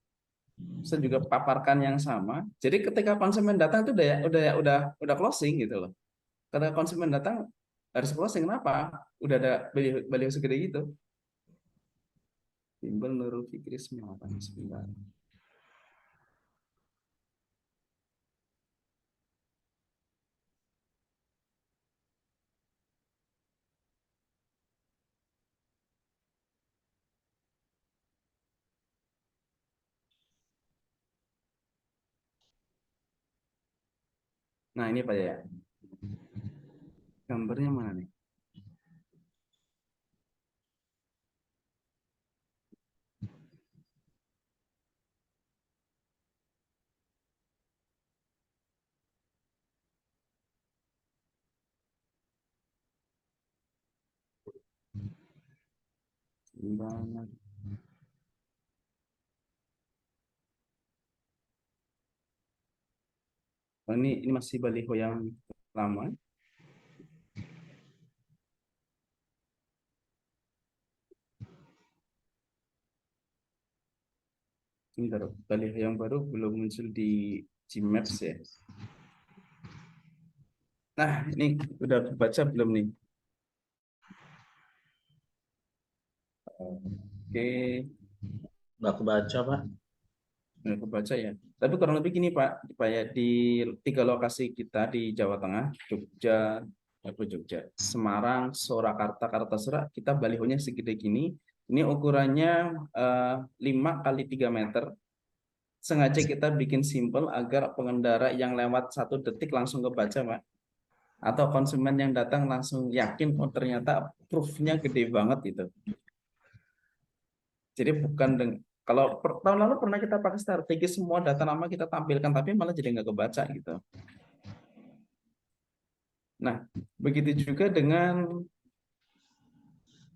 Saya juga paparkan yang sama. Jadi ketika konsumen datang itu udah closing gitu loh. Ketika konsumen datang harus closing, kenapa? Udah ada baliho segede gitu. Timbul Nurul Fikri Semarang sebentar. Nah ini Pak ya. Gambarnya mana nih? Banget. Oh, ini masih baliho yang lama. Bentar, baliho yang baru belum muncul di Gmaps ya. Nah, ini udah kebaca belum nih? Oke, Nggak kebaca, Pak. udah kebaca ya. Tapi kurang lebih gini Pak ya, di 3 lokasi kita di Jawa Tengah, Jogja, Semarang, Surakarta, Kartasura, kita balihonya segede gini. Ini ukurannya 5 kali 3 meter. Sengaja kita bikin simple agar pengendara yang lewat 1 detik langsung kebaca, Pak. atau konsumen yang datang langsung yakin oh ternyata proof-nya gede banget gitu. Jadi bukan kalau tahun lalu pernah kita pakai strategi semua data nama kita tampilkan tapi malah jadi nggak kebaca gitu. Nah, begitu juga dengan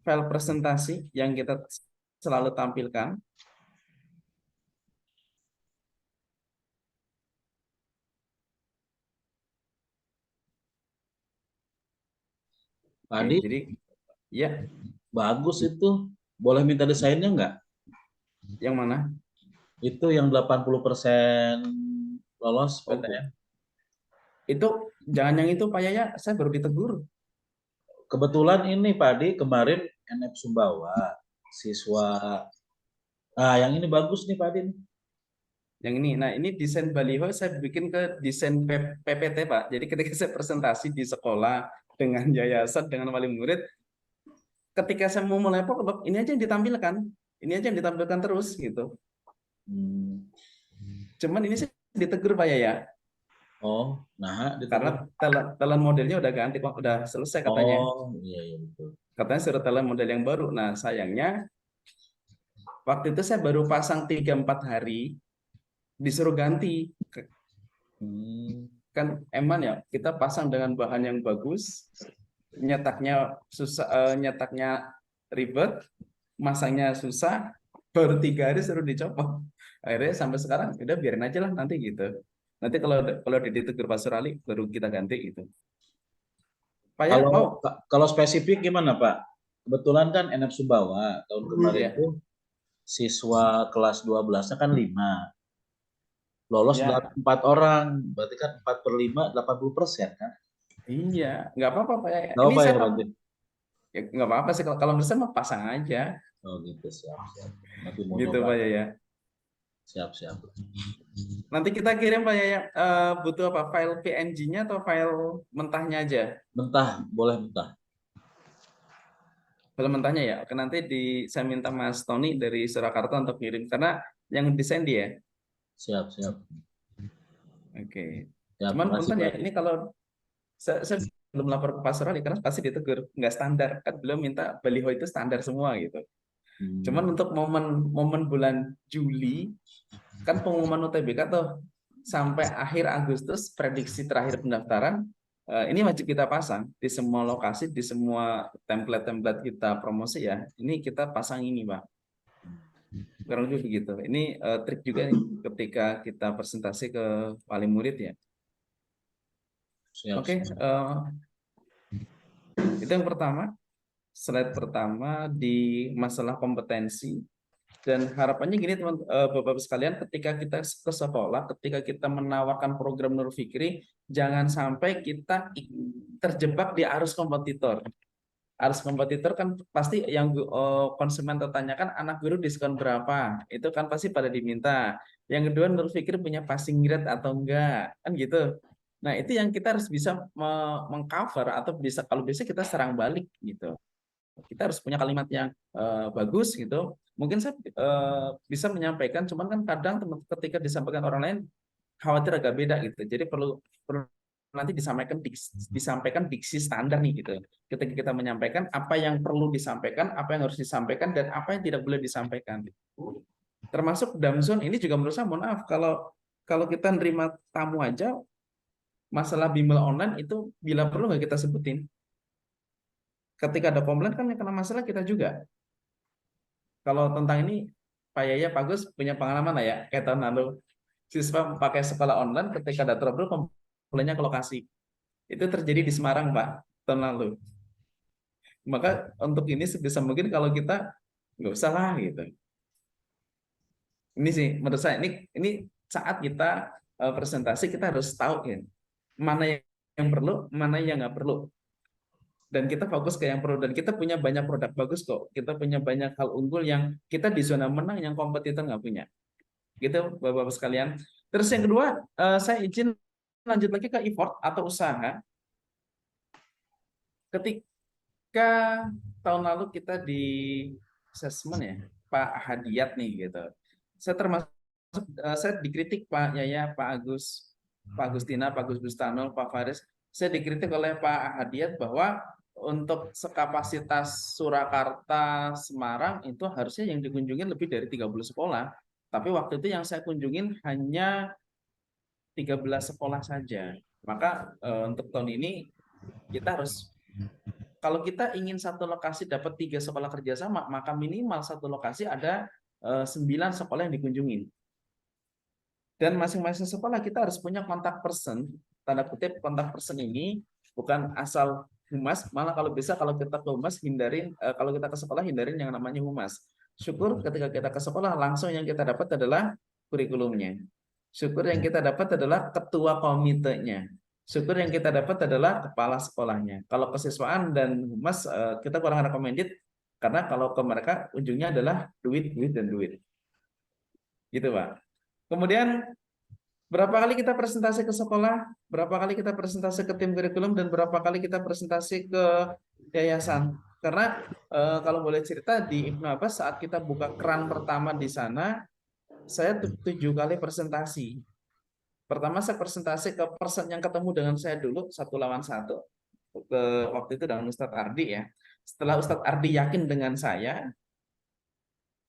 file presentasi yang kita selalu tampilkan. Pak Oke, Adi, jadi ya, bagus itu. Boleh minta desainnya nggak? yang mana? Itu yang 80% lolos Oh, PTN. itu jangan yang itu Pak Yaya, saya baru ditegur. Kebetulan ini Pak Adi kemarin NF Sumbawa siswa. Ah, yang ini bagus nih Pak Adi. Yang ini, nah ini desain baliho saya bikin ke desain PPT Pak. Jadi ketika saya presentasi di sekolah dengan yayasan dengan wali murid, ketika saya mau mulai pokok, ini aja yang ditampilkan, ini aja yang ditampilkan terus gitu. Hmm. Cuman ini sih ditegur Pak Yaya, Oh, nah karena talent modelnya udah ganti kok, udah selesai katanya. Oh, iya iya betul. Katanya suruh talent model yang baru. Nah sayangnya waktu itu saya baru pasang 3-4 hari, disuruh ganti. Hmm. Kan eman ya, kita pasang dengan bahan yang bagus, nyetaknya susah, nyetaknya ribet, masangnya susah, baru 3 hari suruh dicopot. Akhirnya sampai sekarang udah biarin aja lah nanti gitu. Nanti kalau ditegur Pak Surali baru kita ganti gitu. Pak ya Kalau mau? kalau spesifik gimana Pak? Kebetulan kan NF Sumbawa tahun kemarin Ya. itu siswa kelas 12-nya kan 5. Lolos Ya. 4 orang, berarti kan 4/5, 80% kan? Iya, nggak apa-apa Pak ya. Nggak Ini apa ya saya berarti? ya, nggak apa-apa sih kalau menurut saya mah pasang aja Oh gitu, siap, siap. Nanti mau gitu nyoba. Pak ya. Siap, siap. Nanti kita kirim Pak ya. Butuh apa? File PNG-nya atau file mentahnya aja? Mentah, boleh mentah. File mentahnya ya. Oke, nanti saya minta Mas Tony dari Surakarta untuk kirim karena yang desain dia. Siap, siap. Oke. Siap, Cuman makasih punten Pak ya, Adi. ini kalau saya belum lapor ke Pak Surali karena pasti ditegur nggak standar kan belum minta baliho itu standar semua gitu. Cuman Hmm. untuk momen bulan Juli kan pengumuman UTBK tuh sampai akhir Agustus prediksi terakhir pendaftaran, ini wajib kita pasang di semua lokasi, di semua template-template kita promosi ya. Ini kita pasang ini Pak. Kurang lebih begitu. Ini trik juga nih ketika kita presentasi ke wali murid ya. Siap, Oke, siap. itu yang pertama. Slide pertama di masalah kompetensi. Dan harapannya gini teman Bapak-Bapak sekalian, ketika kita ke sekolah, ketika kita menawarkan program Nur Fikri, jangan sampai kita terjebak di arus kompetitor. Arus kompetitor kan pasti yang konsumen tertanyakan anak guru diskon berapa, itu kan pasti pada diminta. Yang kedua Nur Fikri punya passing grade atau enggak, kan gitu. Nah itu yang kita harus bisa mengcover atau bisa kalau bisa kita serang balik gitu. Kita harus punya kalimat yang bagus gitu. Mungkin saya bisa menyampaikan, cuman kan kadang ketika disampaikan orang lain khawatir agak beda gitu. Jadi perlu nanti disampaikan diksi standar nih gitu. Ketika kita menyampaikan apa yang perlu disampaikan, apa yang harus disampaikan, dan apa yang tidak boleh disampaikan. Termasuk Damson ini juga menurut saya, mohon maaf kalau kita nerima tamu aja masalah bimbel online itu bila perlu nggak kita sebutin. Ketika ada komplain kan yang kena masalah kita juga. Kalau tentang ini Pak Yaya Pak Gus punya pengalaman lah ya, kayak tahun lalu siswa pakai sekolah online ketika ada trouble komplainnya ke lokasi. Itu terjadi di Semarang Pak tahun lalu. Maka untuk ini sebisa mungkin kalau kita nggak usah lah gitu. Ini sih menurut saya ini saat kita presentasi kita harus tahu ya mana yang perlu, mana yang nggak perlu. Dan kita fokus ke yang perlu, dan kita punya banyak produk bagus kok, kita punya banyak hal unggul yang kita di zona menang yang kompetitor nggak punya gitu Bapak-Bapak sekalian. Terus yang kedua, saya izin lanjut lagi ke effort atau usaha. Ketika tahun lalu kita di assessment ya Pak Hadiat nih gitu, saya termasuk saya dikritik Pak Yaya, Pak Agus, Pak Agustina, Pak Gus Bustanul, Pak Faris, saya dikritik oleh Pak Hadiat bahwa untuk sekapasitas Surakarta, Semarang itu harusnya yang dikunjungi lebih dari 30 sekolah. Tapi waktu itu yang saya kunjungin hanya 13 sekolah saja. Maka untuk tahun ini kita harus, kalau kita ingin satu lokasi dapat 3 sekolah kerjasama, maka minimal satu lokasi ada 9 sekolah yang dikunjungi. Dan masing-masing sekolah kita harus punya kontak person, tanda kutip kontak person ini bukan asal humas, malah kalau bisa kalau kita ke humas hindarin, kalau kita ke sekolah hindarin yang namanya humas. Syukur ketika kita ke sekolah langsung yang kita dapat adalah kurikulumnya. Syukur yang kita dapat adalah ketua komitenya. Syukur yang kita dapat adalah kepala sekolahnya. Kalau kesiswaan dan humas kita kurang recommended karena kalau ke mereka ujungnya adalah duit, duit, dan duit. Gitu, Pak. Kemudian berapa kali kita presentasi ke sekolah, berapa kali kita presentasi ke tim kurikulum, dan berapa kali kita presentasi ke yayasan. Karena kalau boleh cerita di Ibnu Abbas saat kita buka keran pertama di sana, saya 7 kali presentasi. Pertama saya presentasi ke person yang ketemu dengan saya dulu 1 lawan 1. Waktu itu dengan Ustadz Ardi ya. Setelah Ustadz Ardi yakin dengan saya,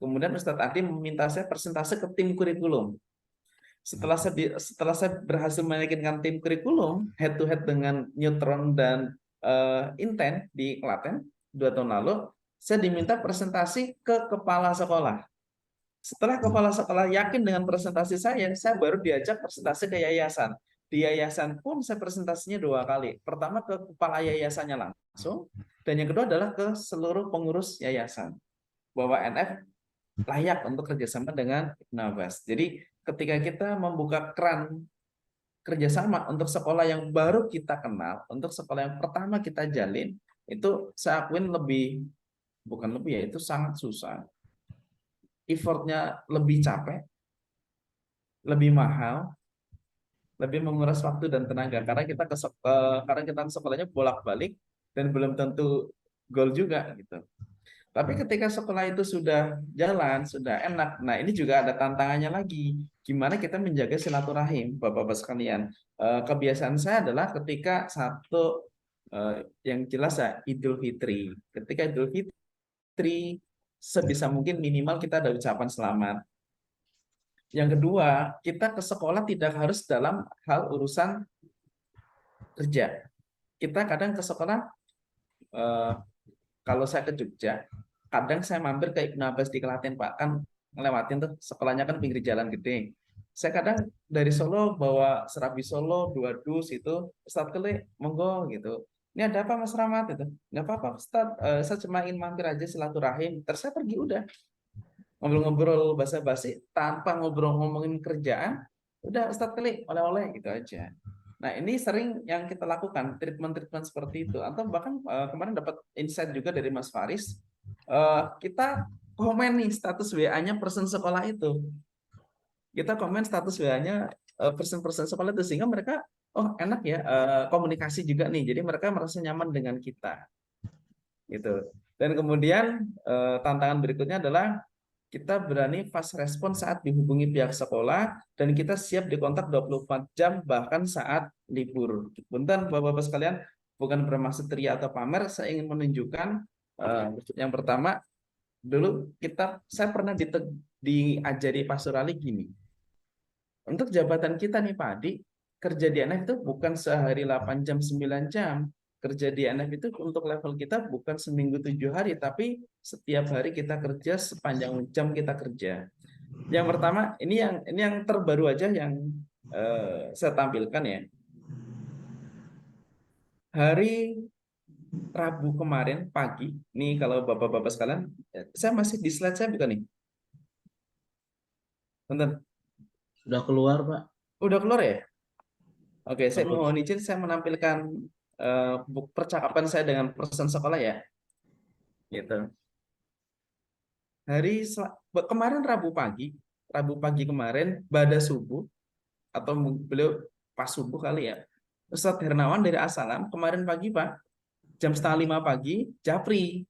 kemudian Ustadz Ardi meminta saya presentasi ke tim kurikulum. Setelah saya berhasil meyakinkan tim kurikulum head to head dengan Neutron dan Inten di Klaten 2 tahun lalu, saya diminta presentasi ke kepala sekolah. Setelah kepala sekolah yakin dengan presentasi saya baru diajak presentasi ke yayasan. Di yayasan pun saya presentasinya 2 kali. Pertama ke kepala yayasannya langsung, dan yang kedua adalah ke seluruh pengurus yayasan. Bahwa NF layak untuk kerjasama dengan Ibnu Abbas. Jadi ketika kita membuka keran kerjasama untuk sekolah yang baru kita kenal, untuk sekolah yang pertama kita jalin, itu saya akuin bukan lebih ya, itu sangat susah. Effortnya lebih capek, lebih mahal, lebih menguras waktu dan tenaga karena kita ke sekolahnya bolak-balik dan belum tentu goal juga gitu. Tapi ketika sekolah itu sudah jalan, sudah enak, nah ini juga ada tantangannya lagi. Gimana kita menjaga silaturahim, Bapak-Bapak sekalian. Kebiasaan saya adalah ketika yang jelas ya Idul Fitri. Ketika Idul Fitri, sebisa mungkin minimal kita ada ucapan selamat. Yang kedua, kita ke sekolah tidak harus dalam hal urusan kerja. Kita kadang ke sekolah, kalau saya ke Jogja, kadang saya mampir ke Ibnu Abbas di Klaten, Pak, kan ngelewatin tuh sekolahnya kan pinggir jalan gede. Saya kadang dari Solo bawa serabi Solo 2 dus itu, Ustadz Kele, monggo gitu. Ini ada apa Mas Rahmat itu? Nggak apa-apa Ustadz, saya cuma ingin mampir aja silaturahim. Terus saya pergi udah. Ngobrol-ngobrol basa-basi tanpa ngomongin kerjaan, udah Ustadz Kele oleh-oleh gitu aja. Nah, ini sering yang kita lakukan, treatment-treatment seperti itu. Atau bahkan kemarin dapat insight juga dari Mas Faris, kita komen nih status WA-nya person sekolah itu. Kita komen status WA-nya person sekolah itu, sehingga mereka, oh enak ya, komunikasi juga nih. Jadi mereka merasa nyaman dengan kita. Gitu. Dan kemudian tantangan berikutnya adalah kita berani fast respon saat dihubungi pihak sekolah, dan kita siap dikontak 24 jam bahkan saat libur. Punten Bapak-Bapak sekalian, bukan bermaksud ria atau pamer, saya ingin menunjukkan yang pertama, dulu saya pernah diajari Pak Surali gini. Untuk jabatan kita nih Pak Adi, kerja di NF itu bukan sehari 8 jam, 9 jam. Kerja di NF itu untuk level kita bukan seminggu 7 hari, tapi setiap hari kita kerja sepanjang jam kita kerja. Yang pertama, ini yang terbaru aja yang saya tampilkan ya. Hari Rabu kemarin pagi, nih kalau Bapak-Bapak sekalian, saya masih di slide saya bukan nih? Bentar. Sudah keluar, Pak. Udah keluar ya? Oke, saya mohon izin saya menampilkan percakapan saya dengan person sekolah ya. Gitu. Kemarin Rabu pagi kemarin, pada subuh, atau beliau pas subuh kali ya, Ustadz Hernawan dari Asalam, kemarin pagi Pak, jam 4:30 pagi, Japri,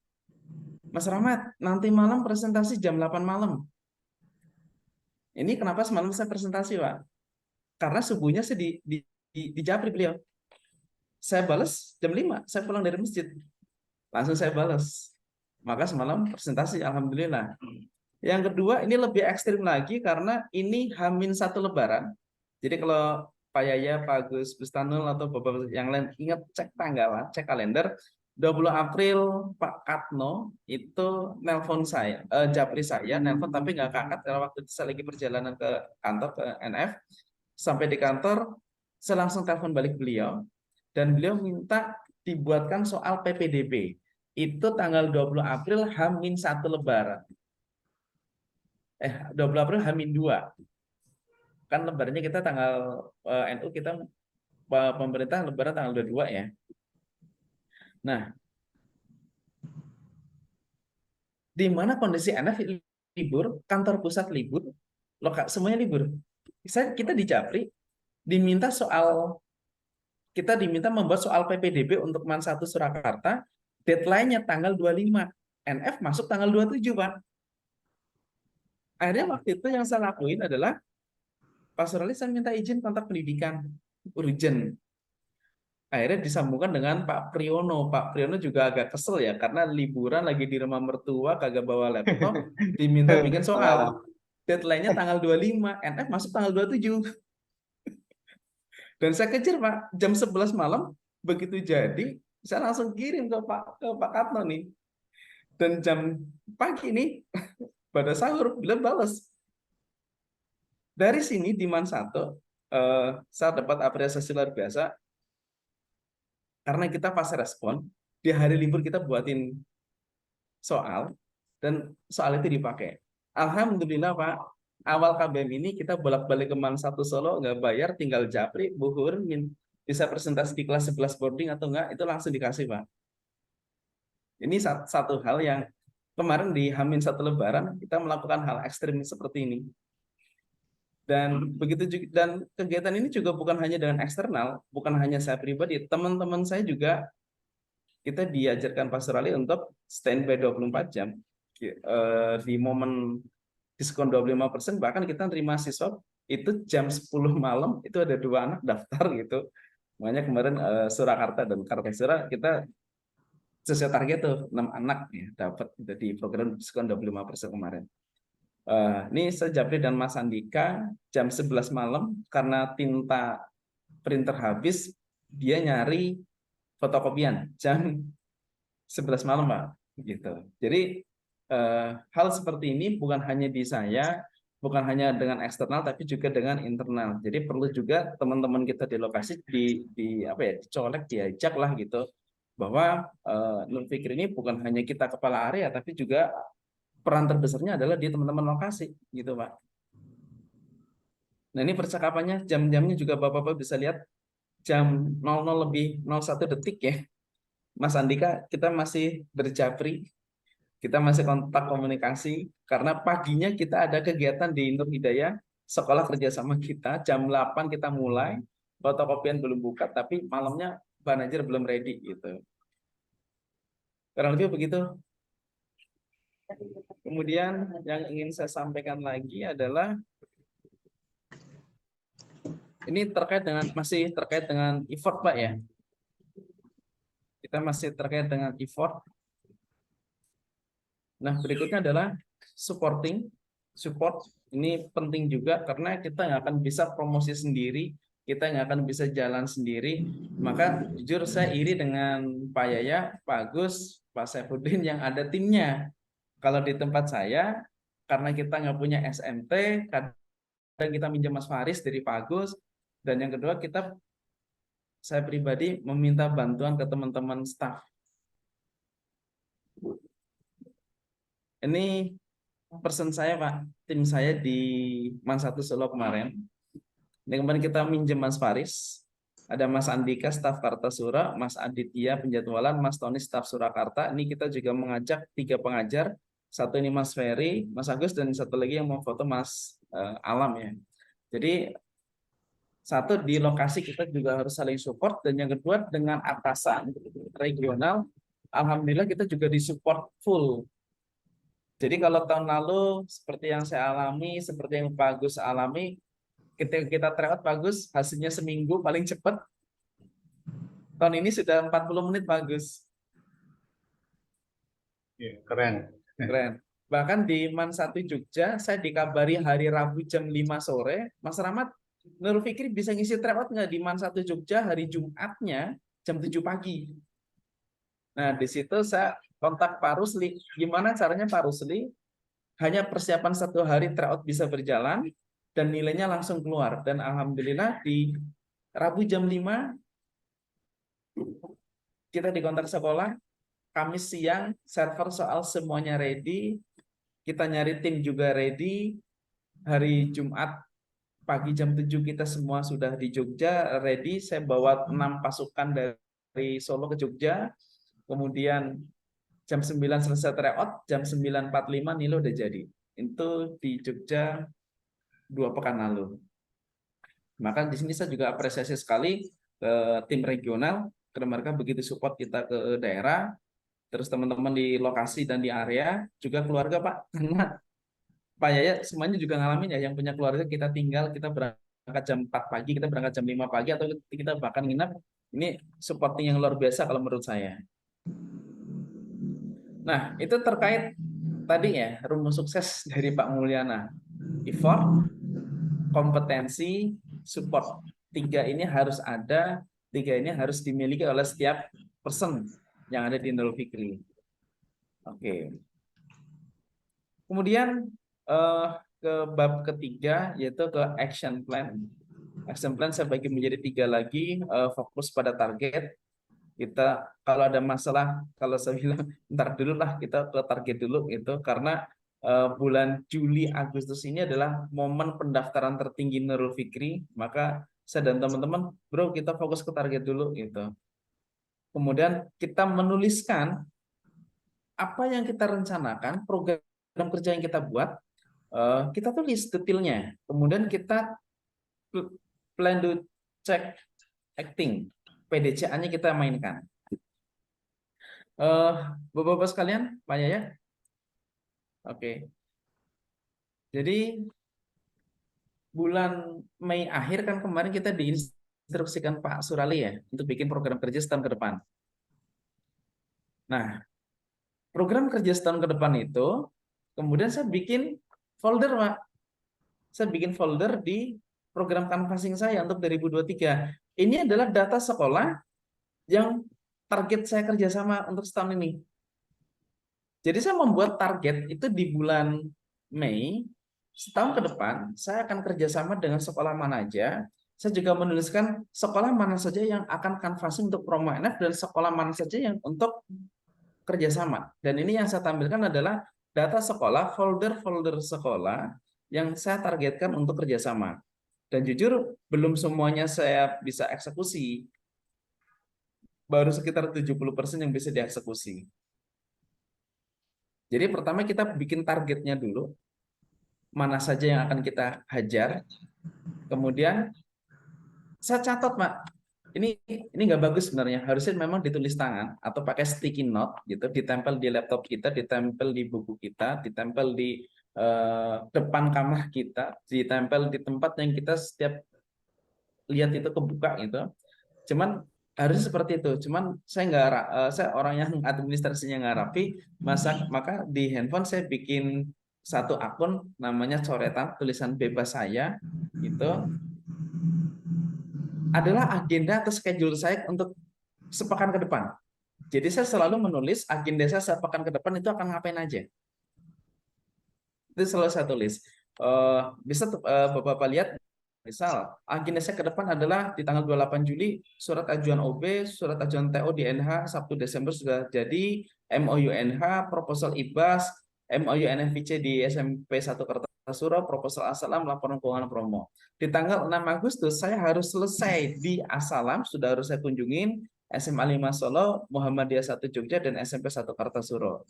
Mas Rahmat, nanti malam presentasi jam 8 malam. Ini kenapa semalam saya presentasi Pak? Karena subuhnya saya di Japri beliau. saya balas jam 5, saya pulang dari masjid. Langsung saya balas. Maka semalam presentasi, alhamdulillah. Yang kedua, ini lebih ekstrim lagi karena ini H-1 Lebaran. Jadi kalau Pak Yaya, Pak Agus Bustanul atau Bapak yang lain ingat cek tanggalan, cek kalender, 20 April Pak Katno itu nelpon saya, japri saya, nelpon tapi nggak keangkat karena waktu itu saya lagi perjalanan ke kantor, ke NF. Sampai di kantor, saya langsung telepon balik beliau, dan beliau minta dibuatkan soal PPDB. Itu tanggal 20 April H-1 Lebaran. 20 April H-2. Kan lebarannya kita tanggal NU kita pemerintah lebaran tanggal 22 ya. Nah, di mana kondisi NF libur, kantor pusat libur, semuanya libur. Kita di Japri kita diminta membuat soal PPDB untuk MAN 1 Surakarta, deadline-nya tanggal 25. NF masuk tanggal 27, Pak. Akhirnya waktu itu yang saya lakuin adalah Pak Surali, saya minta izin kontak pendidikan urgent. Akhirnya disambungkan dengan Pak Priyono. Pak Priyono juga agak kesel ya, karena liburan lagi di rumah mertua, kagak bawa laptop, diminta bikin soal. Deadline-nya tanggal 25, NF masuk tanggal 27. Dan saya kejar, Pak, jam 11 malam, begitu jadi, saya langsung kirim ke Pak Katno nih. Dan jam pagi nih, pada sahur, beliau balas. Dari sini di MAN 1, saya dapat apresiasi luar biasa karena kita pas respon di hari libur kita buatin soal dan soal itu dipakai. Alhamdulillah, Pak, awal KBM ini kita bolak-balik ke MAN 1 Solo nggak bayar, tinggal japri, buhur, bisa presentasi di kelas 11 boarding atau enggak, itu langsung dikasih, Pak. Ini satu hal yang kemarin di H-1 Lebaran kita melakukan hal ekstrim seperti ini. Dan begitu juga, dan kegiatan ini juga bukan hanya dengan eksternal, bukan hanya saya pribadi, teman-teman saya juga kita diajarkan Pak Surali untuk standby 24 jam. Di momen diskon 25%, bahkan kita terima siswa itu jam 10 malam itu ada 2 anak daftar gitu. Makanya kemarin Surakarta dan Kartasura kita sesuai target tuh 6 anak ya dapat di program diskon 25% kemarin. Ini saya Japri dan Mas Andika jam 11 malam karena tinta printer habis, dia nyari fotokopian jam 11 malam, Pak. Gitu. Jadi hal seperti ini bukan hanya di saya, bukan hanya dengan eksternal tapi juga dengan internal. Jadi perlu juga teman-teman kita di lokasi dicolek, diajak lah gitu, bahwa Nur Fikri ini bukan hanya kita kepala area tapi juga peran terbesarnya adalah di teman-teman lokasi gitu, Pak. Nah, ini percakapannya, jam-jamnya juga Bapak-Bapak bisa lihat jam 00 lebih 01 detik ya. Mas Andika, kita masih berjapri, kita masih kontak komunikasi karena paginya kita ada kegiatan di Nur Hidayah, sekolah kerjasama kita, jam 8 kita mulai, fotokopian belum buka tapi malamnya manajer belum ready gitu. Kurang lebih begitu. Kemudian yang ingin saya sampaikan lagi adalah ini masih terkait dengan effort, Pak ya. Kita masih terkait dengan effort. Nah, berikutnya adalah support. Ini penting juga karena kita nggak akan bisa promosi sendiri, kita nggak akan bisa jalan sendiri. Maka jujur saya iri dengan Pak Yaya, Pak Agus, Pak Saifuddin yang ada timnya. Kalau di tempat saya, karena kita nggak punya SMT, kadang kita minjem Mas Faris dari Pak Agus, dan yang kedua saya pribadi meminta bantuan ke teman-teman staff. Ini person saya, Pak, tim saya di MAN 1 Solo kemarin. Ini kemarin kita minjem Mas Faris, ada Mas Andika, staf Kartasura, Mas Aditya penjadwalan, Mas Tony, staf Surakarta. Ini kita juga mengajak 3 pengajar. Satu ini Mas Ferry, Mas Agus, dan satu lagi yang mau foto Mas Alam ya. Jadi satu, di lokasi kita juga harus saling support, dan yang kedua dengan atasan regional, alhamdulillah kita juga disupport full. Jadi kalau tahun lalu seperti yang saya alami, seperti yang Pak Agus alami, ketika kita tryout Pak Agus, hasilnya seminggu paling cepat. Tahun ini sudah 40 menit, bagus. Ya, keren. Keren. Bahkan di Man 1 Jogja, saya dikabari hari Rabu jam 5 sore, Mas Rahmat, Nurul Fikri bisa ngisi tryout nggak di Man 1 Jogja hari Jumatnya jam 7 pagi. Nah, di situ saya kontak Pak Rusli. Gimana caranya Pak Rusli? Hanya persiapan 1 hari tryout bisa berjalan, dan nilainya langsung keluar. Dan Alhamdulillah di Rabu jam 5, kita di kontak sekolah, Kamis siang, server soal semuanya ready, kita nyari tim juga ready, hari Jumat pagi jam 7 kita semua sudah di Jogja, ready. Saya bawa 6 pasukan dari Solo ke Jogja, kemudian jam 9 selesai tryout, jam 9.45 Nilo udah jadi. Itu di Jogja 2 pekan lalu. Maka di sini saya juga apresiasi sekali ke tim regional, karena mereka begitu support kita ke daerah, terus teman-teman di lokasi dan di area, juga keluarga Pak, karena Pak Yaya semuanya juga ngalamin ya, yang punya keluarga kita tinggal, kita berangkat jam 4 pagi, kita berangkat jam 5 pagi, atau kita bahkan nginap, ini supporting yang luar biasa kalau menurut saya. Nah, itu terkait tadi ya, rumus sukses dari Pak Mulyana. Effort, kompetensi, support. 3 ini harus ada, 3 ini harus dimiliki oleh setiap person yang ada di Nurul Fikri. Oke. Kemudian ke bab ketiga, yaitu ke action plan. Action plan saya bagi menjadi 3 lagi, fokus pada target. Kita kalau ada masalah, kalau saya bilang ntar dulu lah, kita ke target dulu itu, karena bulan Juli Agustus ini adalah momen pendaftaran tertinggi Nurul Fikri, maka saya dan teman-teman, bro, kita fokus ke target dulu gitu. Kemudian kita menuliskan apa yang kita rencanakan, program kerja yang kita buat, kita tulis detailnya. Kemudian kita plan to check acting, PDCA-nya kita mainkan. Bapak-bapak sekalian, Pak Yaya. Oke. Jadi bulan Mei akhir kan kemarin kita diinstruksikan Pak Surali ya untuk bikin program kerja setahun ke depan. Nah, program kerja setahun ke depan itu, kemudian saya bikin folder, Pak. Saya bikin folder di program canvassing saya untuk 2023. Ini adalah data sekolah yang target saya kerjasama untuk setahun ini. Jadi saya membuat target itu di bulan Mei, setahun ke depan saya akan kerjasama dengan sekolah mana aja. Saya juga menuliskan sekolah mana saja yang akan canvassing untuk promo NF dan sekolah mana saja yang untuk kerjasama. Dan ini yang saya tampilkan adalah data sekolah, folder-folder sekolah yang saya targetkan untuk kerjasama. Dan jujur belum semuanya saya bisa eksekusi. Baru sekitar 70% yang bisa dieksekusi. Jadi pertama kita bikin targetnya dulu, mana saja yang akan kita hajar. Kemudian saya catat, Pak. Ini nggak bagus sebenarnya. Harusnya memang ditulis tangan atau pakai sticky note gitu, ditempel di laptop kita, ditempel di buku kita, ditempel di depan kamar kita, ditempel di tempat yang kita setiap lihat itu kebuka gitu. Cuman harus seperti itu. Cuman saya nggak, saya orang yang administrasinya nggak rapi, maka di handphone saya bikin satu akun namanya coretan tulisan bebas saya, itu adalah agenda atau schedule saya untuk sepekan ke depan. Jadi saya selalu menulis agenda saya sepekan ke depan itu akan ngapain aja. Itu selalu saya tulis. Bisa Bapak lihat, misal agenda saya ke depan adalah di tanggal 28 Juli surat ajuan OB, surat ajuan TO di NH 1 Desember sudah jadi, MOU NH, proposal IBAS, MOU NFVC di SMP 1 Kartasura, proposal Asalam, laporan keuangan promo. Di tanggal 6 Agustus saya harus selesai di Asalam, sudah harus saya kunjungin SMA 5 Solo, Muhammadiyah 1 Jogja, dan SMP 1 Kartasura.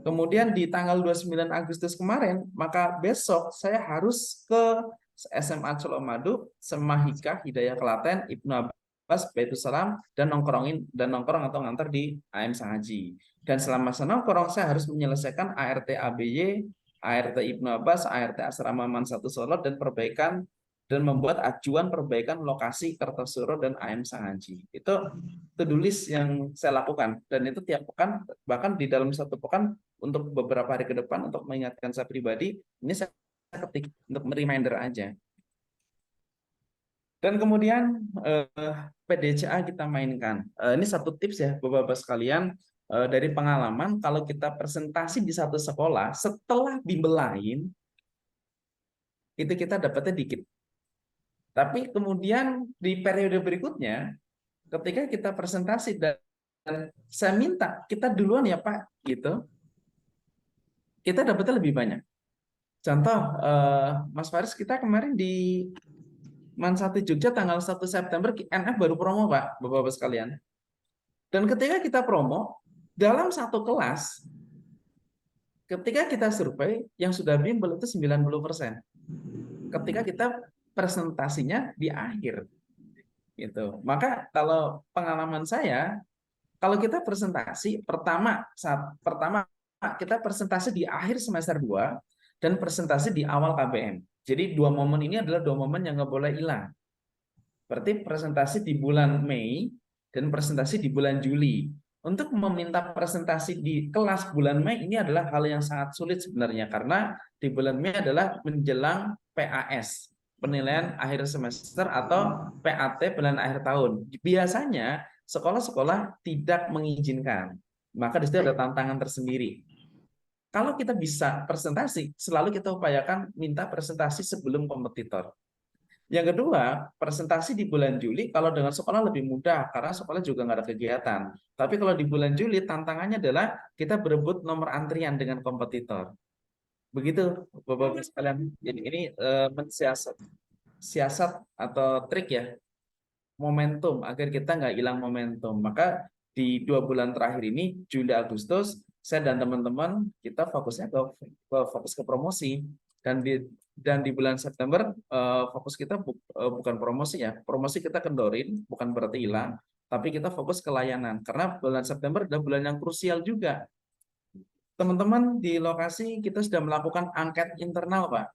Kemudian di tanggal 29 Agustus kemarin, maka besok saya harus ke SMA Colomadu, Semahika, Hidayah Klaten, Ibnu Abbas, Baitul Salam, dan nongkrong atau ngantar di AM Sahaji. Dan selama saya nongkrong, saya harus menyelesaikan ART ABY, ART Ibnu Abbas, ART Asrama Man 1 Solo, dan perbaikan dan membuat acuan perbaikan lokasi Kertosuro dan AM Sangaji. Itu to-do list yang saya lakukan, dan itu tiap pekan, bahkan di dalam satu pekan untuk beberapa hari ke depan untuk mengingatkan saya pribadi, ini saya ketik untuk reminder aja. Dan kemudian PDCA kita mainkan. Ini satu tips ya Bapak-Bapak sekalian, dari pengalaman kalau kita presentasi di satu sekolah setelah bimbel lain itu kita dapatnya dikit. Tapi kemudian di periode berikutnya ketika kita presentasi dan saya minta kita duluan ya Pak gitu, kita dapatnya lebih banyak. Contoh Mas Faris, kita kemarin di Man 1 Jogja tanggal 1 September NF baru promo Pak, Bapak-Bapak sekalian. Dan ketika kita promo, dalam satu kelas, ketika kita survei, yang sudah bimbel itu 90%. Ketika kita presentasinya di akhir. Gitu. Maka kalau pengalaman saya, kalau kita presentasi, pertama kita presentasi di akhir semester 2 dan presentasi di awal KBM. Jadi dua momen ini adalah dua momen yang nggak boleh hilang. Berarti presentasi di bulan Mei dan presentasi di bulan Juli. Untuk meminta presentasi di kelas bulan Mei ini adalah hal yang sangat sulit sebenarnya, karena di bulan Mei adalah menjelang PAS, penilaian akhir semester, atau PAT, penilaian akhir tahun. Biasanya sekolah-sekolah tidak mengizinkan. Maka di situ ada tantangan tersendiri. Kalau kita bisa presentasi, selalu kita upayakan minta presentasi sebelum kompetitor. Yang kedua, presentasi di bulan Juli kalau dengan sekolah lebih mudah karena sekolah juga nggak ada kegiatan. Tapi kalau di bulan Juli tantangannya adalah kita berebut nomor antrian dengan kompetitor. Begitu Bapak-Bapak sekalian. Jadi ini siasat atau trik ya, momentum agar kita nggak hilang momentum. Maka di 2 bulan terakhir ini, Juli Agustus, saya dan teman-teman kita fokusnya ke promosi, dan di bulan September fokus kita bukan promosi ya, promosi kita kendorin, bukan berarti hilang, tapi kita fokus ke layanan karena bulan September adalah bulan yang krusial juga. Teman-teman di lokasi kita sudah melakukan angket internal Pak.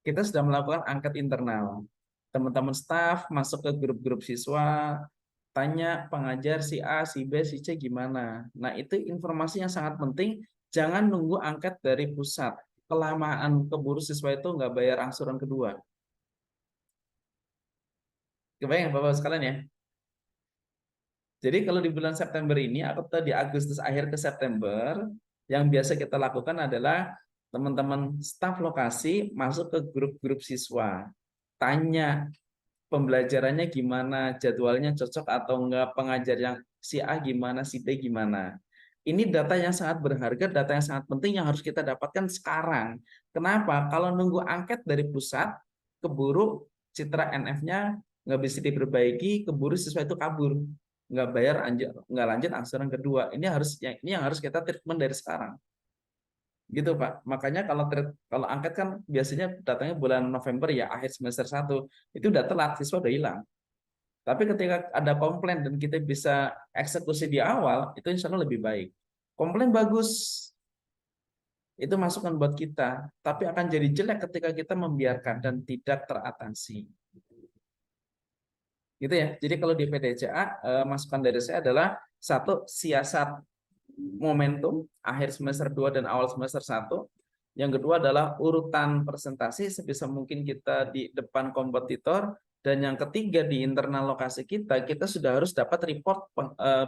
Kita sudah melakukan angket internal. Teman-teman staf masuk ke grup-grup siswa, tanya pengajar si A, si B, si C gimana. Nah itu informasi yang sangat penting. Jangan nunggu angket dari pusat. Kelamaan keburu siswa itu nggak bayar angsuran kedua. Kebayang Bapak sekalian ya. Jadi kalau di bulan September ini atau di Agustus akhir ke September, yang biasa kita lakukan adalah teman-teman staf lokasi masuk ke grup-grup siswa. Tanya pembelajarannya gimana, jadwalnya cocok atau enggak, pengajar yang si A gimana, si B gimana. Ini data yang sangat berharga, data yang sangat penting yang harus kita dapatkan sekarang. Kenapa? Kalau nunggu angket dari pusat, keburu citra NF-nya nggak bisa diperbaiki, keburu siswa itu kabur, nggak bayar, nggak lanjut angsuran kedua. Ini yang harus kita treatment dari sekarang. Gitu Pak. Makanya kalau angket kan biasanya datangnya bulan November ya, akhir semester 1. Itu udah telat, siswa udah hilang. Tapi ketika ada komplain dan kita bisa eksekusi di awal, itu insya Allah lebih baik. Komplain bagus, itu masukan buat kita. Tapi akan jadi jelek ketika kita membiarkan dan tidak teratasi. Gitu ya. Jadi kalau di PDCA, masukan dari saya adalah, satu, siasat momentum akhir semester 2 dan awal semester 1. Yang kedua adalah urutan presentasi sebisa mungkin kita di depan kompetitor. Dan yang ketiga, di internal lokasi kita sudah harus dapat report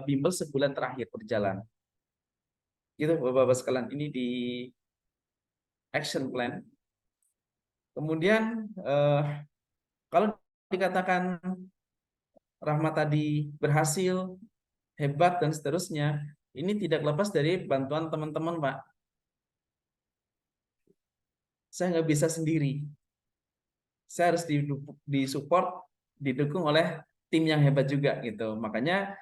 bimbel sebulan terakhir berjalan. Gitu Bapak-Bapak sekalian, ini di action plan. Kemudian kalau dikatakan Rahmat tadi berhasil, hebat dan seterusnya, ini tidak lepas dari bantuan teman-teman Pak. Saya nggak bisa sendiri. Saya harus disupport, didukung oleh tim yang hebat juga gitu. Makanya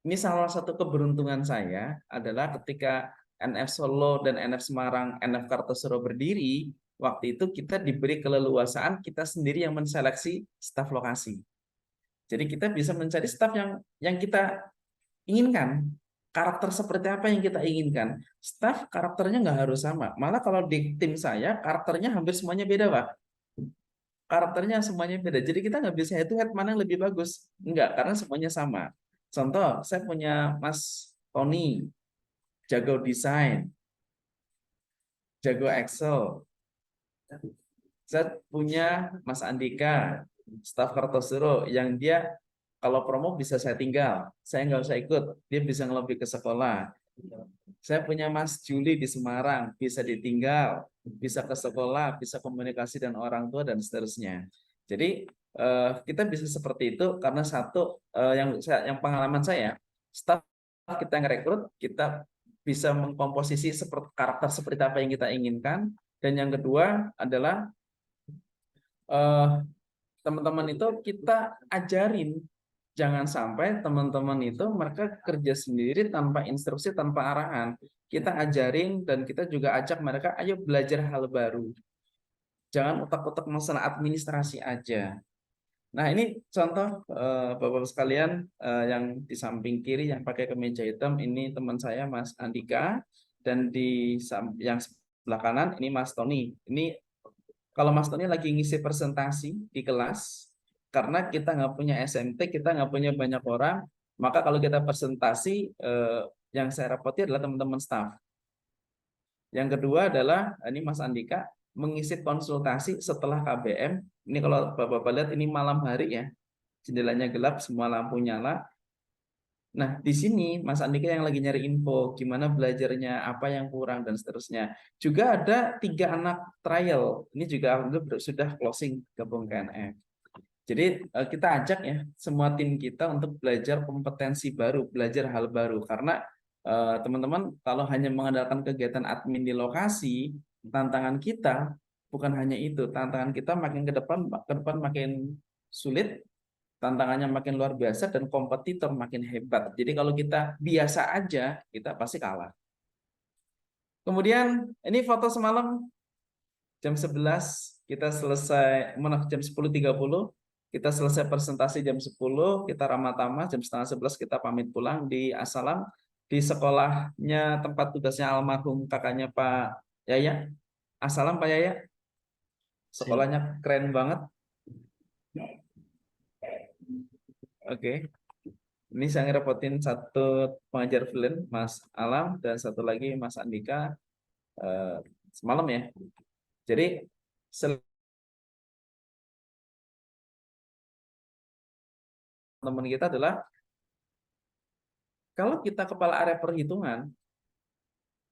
ini salah satu keberuntungan saya adalah ketika NF Solo dan NF Semarang, NF Kartosuro berdiri, waktu itu kita diberi keleluasaan kita sendiri yang menseleksi staf lokasi. Jadi kita bisa mencari staf yang kita inginkan. karakter seperti apa yang kita inginkan. Staff karakternya nggak harus sama. Malah kalau di tim saya, karakternya hampir semuanya beda, Pak. Karakternya semuanya beda. Jadi kita nggak bisa head to head mana yang lebih bagus. Enggak, karena semuanya sama. Contoh, saya punya Mas Tony, jago desain, jago Excel. Saya punya Mas Andika, staf Kartosuro, yang dia kalau promo bisa saya tinggal, saya nggak usah ikut, dia bisa ngelobi ke sekolah. Saya punya Mas Juli di Semarang, bisa ditinggal, bisa ke sekolah, bisa komunikasi dengan orang tua dan seterusnya. Jadi kita bisa seperti itu karena satu yang pengalaman saya, staf kita ngerekrut, kita bisa mengkomposisi seperti karakter seperti apa yang kita inginkan, dan yang kedua adalah teman-teman itu kita ajarin, jangan sampai teman-teman itu mereka kerja sendiri tanpa instruksi, tanpa arahan. Kita ajarin dan kita juga ajak mereka, ayo belajar hal baru. Jangan utak-utak masalah administrasi aja. Nah, ini contoh Bapak-Bapak sekalian, yang di samping kiri yang pakai kemeja hitam ini teman saya Mas Andika, dan yang sebelah kanan ini Mas Tony. Ini kalau Mas Tony lagi ngisi presentasi di kelas, karena kita nggak punya SMT, kita nggak punya banyak orang, maka kalau kita presentasi, yang saya rapoti adalah teman-teman staff. Yang kedua adalah ini Mas Andika mengisi konsultasi setelah KBM. Ini kalau Bapak-Bapak lihat ini malam hari ya, jendelanya gelap, semua lampu nyala. Nah, di sini Mas Andika yang lagi nyari info, gimana belajarnya, apa yang kurang, dan seterusnya. Juga ada 3 anak trial, ini juga alhamdulillah sudah closing gabung KNF. Jadi kita ajak ya semua tim kita untuk belajar kompetensi baru, belajar hal baru. Karena teman-teman kalau hanya mengandalkan kegiatan admin di lokasi, tantangan kita bukan hanya itu, tantangan kita makin ke depan makin sulit, tantangannya makin luar biasa, dan kompetitor makin hebat. Jadi kalau kita biasa aja, kita pasti kalah. Kemudian ini foto semalam jam 11 kita selesai, jam 10.30 kita selesai presentasi, jam 10 kita ramah tamah, jam setengah 11 kita pamit pulang di Assalam, di sekolahnya tempat tugasnya almarhum kakaknya Pak Yaya. Assalam Pak Yaya, sekolahnya keren banget. Oke. Ini saya ngerepotin satu pengajar film, Mas Alam, dan satu lagi Mas Andika semalam ya. Jadi teman kita adalah kalau kita kepala area perhitungan,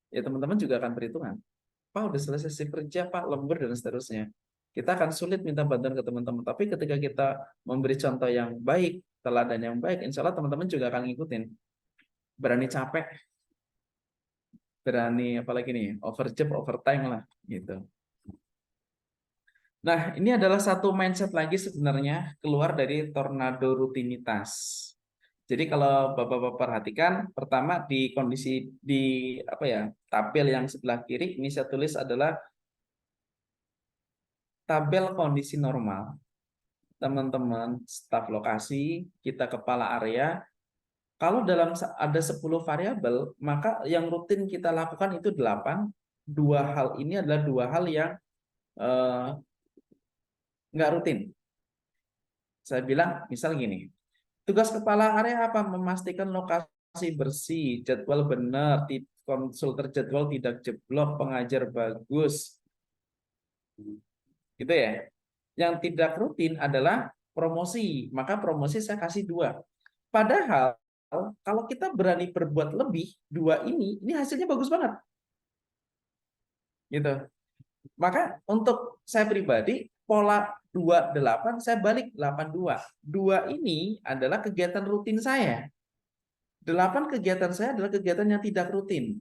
ya teman-teman juga akan perhitungan. Pak udah selesai shift kerja, Pak lembur dan seterusnya. Kita akan sulit minta bantuan ke teman-teman. Tapi ketika kita memberi contoh yang baik, teladan yang baik, insya Allah teman-teman juga akan ngikutin. Berani capek, berani apalagi nih, overjob, overtime lah gitu. Nah, ini adalah satu mindset lagi sebenarnya keluar dari tornado rutinitas. Jadi kalau Bapak-Bapak perhatikan, pertama di kondisi di tabel yang sebelah kiri ini saya tulis adalah tabel kondisi normal. Teman-teman staf lokasi, kita kepala area, kalau dalam ada 10 variabel, maka yang rutin kita lakukan itu 8. Dua hal ini adalah 2 hal yang nggak rutin. Saya bilang, misal gini, tugas kepala area apa? Memastikan lokasi bersih, jadwal benar, konsul terjadwal, tidak jeblok, pengajar bagus. Gitu ya. Yang tidak rutin adalah promosi, maka promosi saya kasih 2. Padahal kalau kita berani berbuat lebih, 2 ini hasilnya bagus banget. Gitu. Maka untuk saya pribadi, pola 28 saya balik 82. 2 ini adalah kegiatan rutin saya. 8 kegiatan saya adalah kegiatan yang tidak rutin.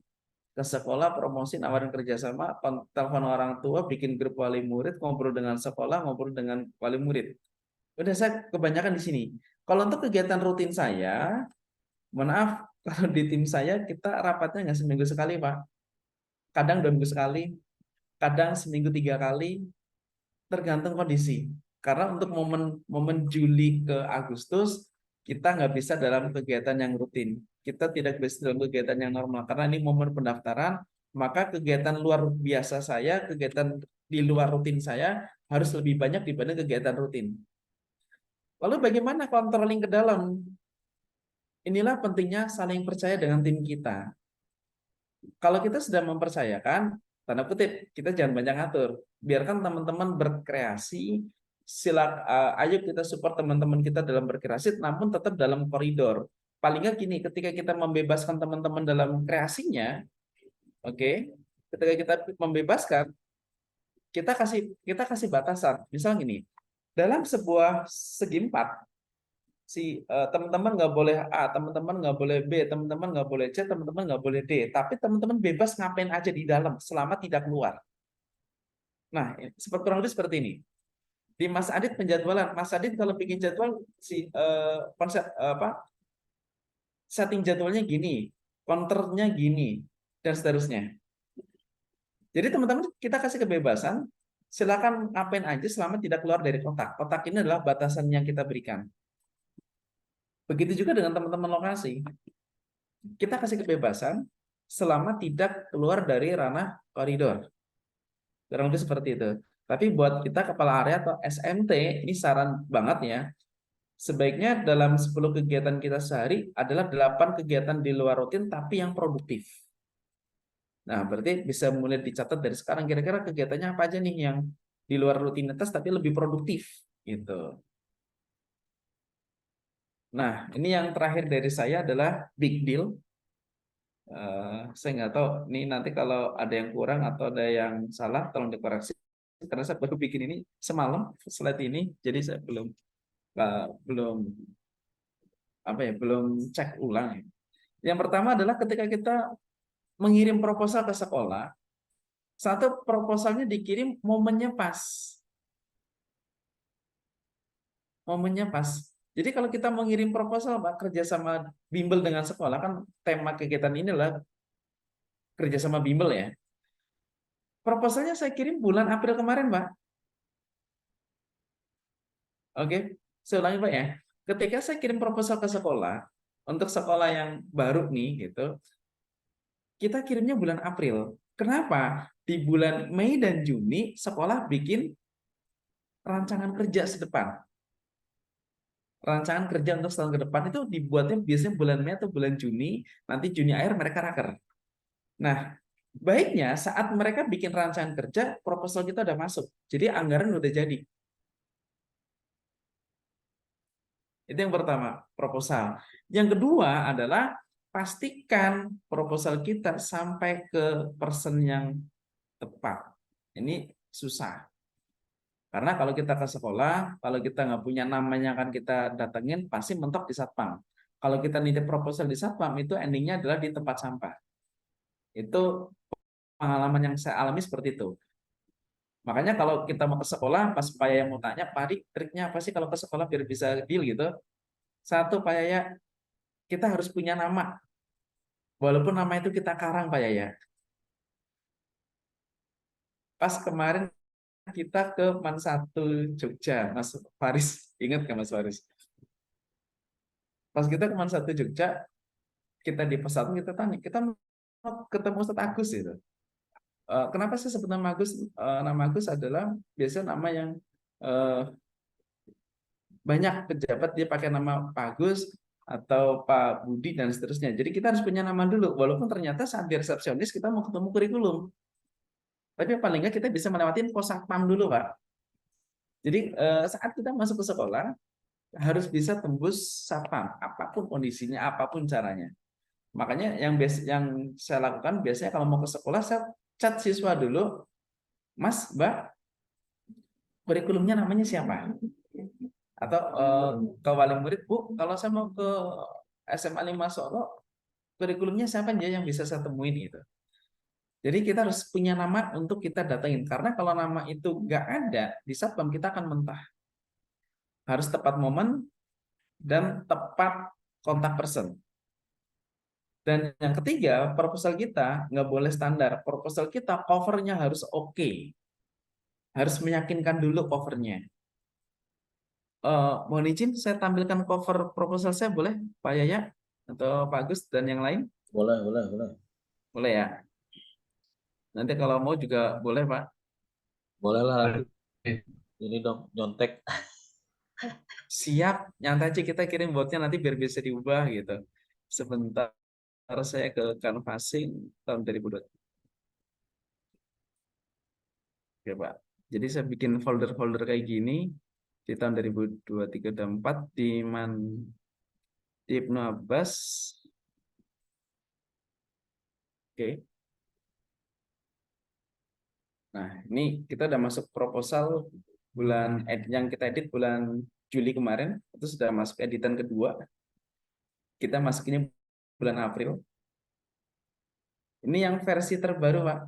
Ke sekolah, promosi, nawarin kerjasama, telepon orang tua, bikin grup wali murid, ngobrol dengan sekolah, ngobrol dengan wali murid. Udah, saya kebanyakan di sini. Kalau untuk kegiatan rutin saya, mohon maaf, kalau di tim saya kita rapatnya nggak seminggu sekali, Pak. Kadang 2 minggu sekali, kadang seminggu 3 kali, tergantung kondisi. Karena untuk momen Juli ke Agustus, kita nggak bisa dalam kegiatan yang rutin. Kita tidak bisa dalam kegiatan yang normal karena ini momen pendaftaran, maka kegiatan luar biasa saya, kegiatan di luar rutin saya harus lebih banyak dibanding kegiatan rutin. Lalu bagaimana controlling ke dalam? Inilah pentingnya saling percaya dengan tim kita. Kalau kita sudah mempercayakan, tanda kutip, kita jangan banyak ngatur. Biarkan teman-teman berkreasi, ayo kita support teman-teman kita dalam berkreasi, namun tetap dalam koridor. Paling nggak gini, ketika kita membebaskan teman-teman dalam kreasinya, oke, ketika kita membebaskan, kita kasih batasan. Misal gini, dalam sebuah segi 4, teman-teman nggak boleh A, teman-teman nggak boleh B, teman-teman nggak boleh C, teman-teman nggak boleh D. Tapi teman-teman bebas ngapain aja di dalam selama tidak keluar. Nah, kurang lebih seperti ini. Di Mas Adit penjadwalan, Mas Adit kalau bikin jadwal konsep setting jadwalnya gini, counternya gini, dan seterusnya. Jadi teman-teman kita kasih kebebasan, silakan ngapain aja selama tidak keluar dari kotak. Kotak ini adalah batasan yang kita berikan. Begitu juga dengan teman-teman lokasi. Kita kasih kebebasan selama tidak keluar dari ranah koridor. Kurang lebih seperti itu. Tapi buat kita kepala area atau SMT, ini saran banget ya. Sebaiknya dalam 10 kegiatan kita sehari adalah 8 kegiatan di luar rutin tapi yang produktif. Nah, berarti bisa mulai dicatat dari sekarang kira-kira kegiatannya apa aja nih yang di luar rutinitas tapi lebih produktif gitu. Nah, ini yang terakhir dari saya adalah big deal. Saya nggak tahu, ini nanti kalau ada yang kurang atau ada yang salah, tolong dikoreksi. Karena saya baru bikin ini semalam, slide ini, jadi saya belum cek ulang. Yang pertama adalah ketika kita mengirim proposal ke sekolah, satu proposalnya dikirim momennya pas. Momennya pas. Jadi kalau kita mengirim proposal, Pak, kerjasama bimbel dengan sekolah, kan tema kegiatan ini adalah kerjasama bimbel ya. Proposalnya saya kirim bulan April kemarin, Pak. Oke, saya ulangi, Pak ya. Ketika saya kirim proposal ke sekolah, untuk sekolah yang baru nih, gitu, kita kirimnya bulan April. Kenapa? Di bulan Mei dan Juni, sekolah bikin rancangan kerja sedepan. Rancangan kerja untuk setahun ke depan itu dibuatnya biasanya bulan Mei atau bulan Juni, nanti Juni akhir mereka raker. Nah, baiknya saat mereka bikin rancangan kerja, proposal kita udah masuk. Jadi anggaran udah jadi. Itu yang pertama, proposal. Yang kedua adalah pastikan proposal kita sampai ke person yang tepat. Ini susah. Karena kalau kita ke sekolah, kalau kita nggak punya namanya akan kita datengin, pasti mentok di satpam. Kalau kita nitip proposal di satpam, itu endingnya adalah di tempat sampah. Itu pengalaman yang saya alami seperti itu. Makanya kalau kita mau ke sekolah, pas Pak Yaya mau tanya, Pak Adi, triknya apa sih kalau ke sekolah biar bisa deal gitu? Satu, Pak Yaya, kita harus punya nama. Walaupun nama itu kita karang, Pak Yaya. Pas kemarin kita ke Man 1 Jogja, Mas Faris, ingat nggak Mas Faris? Pas kita ke Man 1 Jogja, kita di pesawat kita tanya, kita mau ketemu Ustadz Agus itu. Kenapa sih sebut nama Agus? Nama Agus adalah biasanya nama yang banyak pejabat dia pakai nama Pak Agus atau Pak Budi dan seterusnya. Jadi kita harus punya nama dulu, walaupun ternyata saat di resepsionis kita mau ketemu kurikulum. Tapi paling nggak kita bisa melewati pos satpam dulu, Pak. Jadi saat kita masuk ke sekolah harus bisa tembus satpam, apapun kondisinya, apapun caranya. Makanya yang saya lakukan biasanya kalau mau ke sekolah saya chat siswa dulu, Mas, Mbak, kurikulumnya namanya siapa? Atau ke wali murid, Bu, kalau saya mau ke SMA 5 Solo, kurikulumnya siapa aja yang bisa saya temuin gitu. Jadi kita harus punya nama untuk kita datengin. Karena kalau nama itu nggak ada, di satpam kita akan mentah. Harus tepat momen dan tepat kontak person. Dan yang ketiga, proposal kita nggak boleh standar. Proposal kita covernya harus oke. Harus meyakinkan dulu covernya. Mohon izin saya tampilkan cover proposal saya boleh Pak Yaya atau Pak Agus dan yang lain? Boleh, boleh, boleh. Boleh ya. Nanti kalau mau juga boleh Pak. Boleh lah. Ini dong, nyontek. Siap, nyantai aja kita kirim botnya nanti biar bisa diubah gitu. Sebentar saya ke canvassing tahun 2020. Oke Pak. Jadi saya bikin folder-folder kayak gini di tahun 2023 dan 4 di Ibnu Abbas. Oke. Nah, ini kita udah masuk proposal yang kita edit bulan Juli kemarin, itu sudah masuk editan kedua. Kita masukinnya bulan April. Ini yang versi terbaru, Pak.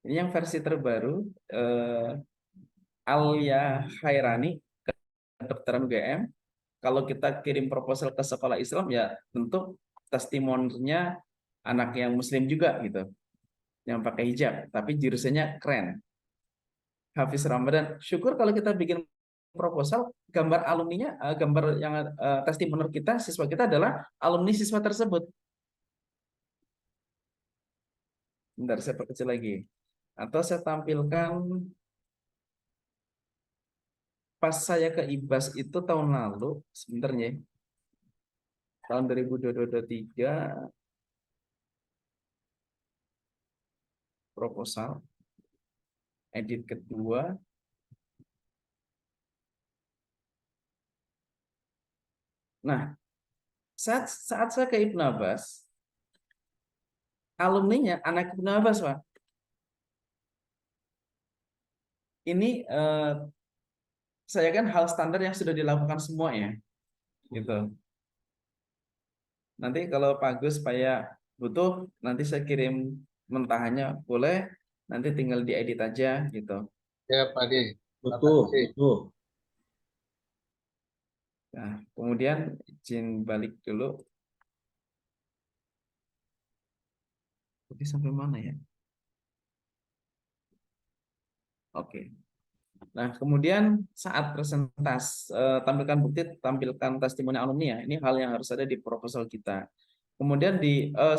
Ini yang versi terbaru Alia Khairani, kedokteran UGM. Kalau kita kirim proposal ke sekolah Islam ya tentu testimoninya anak yang Muslim juga gitu, yang pakai hijab, tapi jurusannya keren. Hafiz Ramadan. Syukur kalau kita bikin proposal, gambar alumninya, gambar yang testimoni kita, siswa kita adalah alumni siswa tersebut. Bentar, saya perkecil lagi. Atau saya tampilkan pas saya ke IBAS itu tahun lalu, sebentar ya. Tahun 2023, proposal, edit kedua. Nah, saat saya ke Ibnu Abbas, alumninya anak Ibnu Abbas, Pak. Ini saya kan hal standar yang sudah dilakukan semua ya, gitu. Nanti kalau Pak Gus supaya butuh, nanti saya kirim mentahannya boleh, nanti tinggal diedit aja gitu. Ya, Pak Adi. Betul, betul. Nah, kemudian izin balik dulu. Oke, sampai mana ya? Oke. Nah, kemudian saat presentasi, tampilkan bukti, tampilkan testimoni alumni ya. Ini hal yang harus ada di proposal kita. Kemudian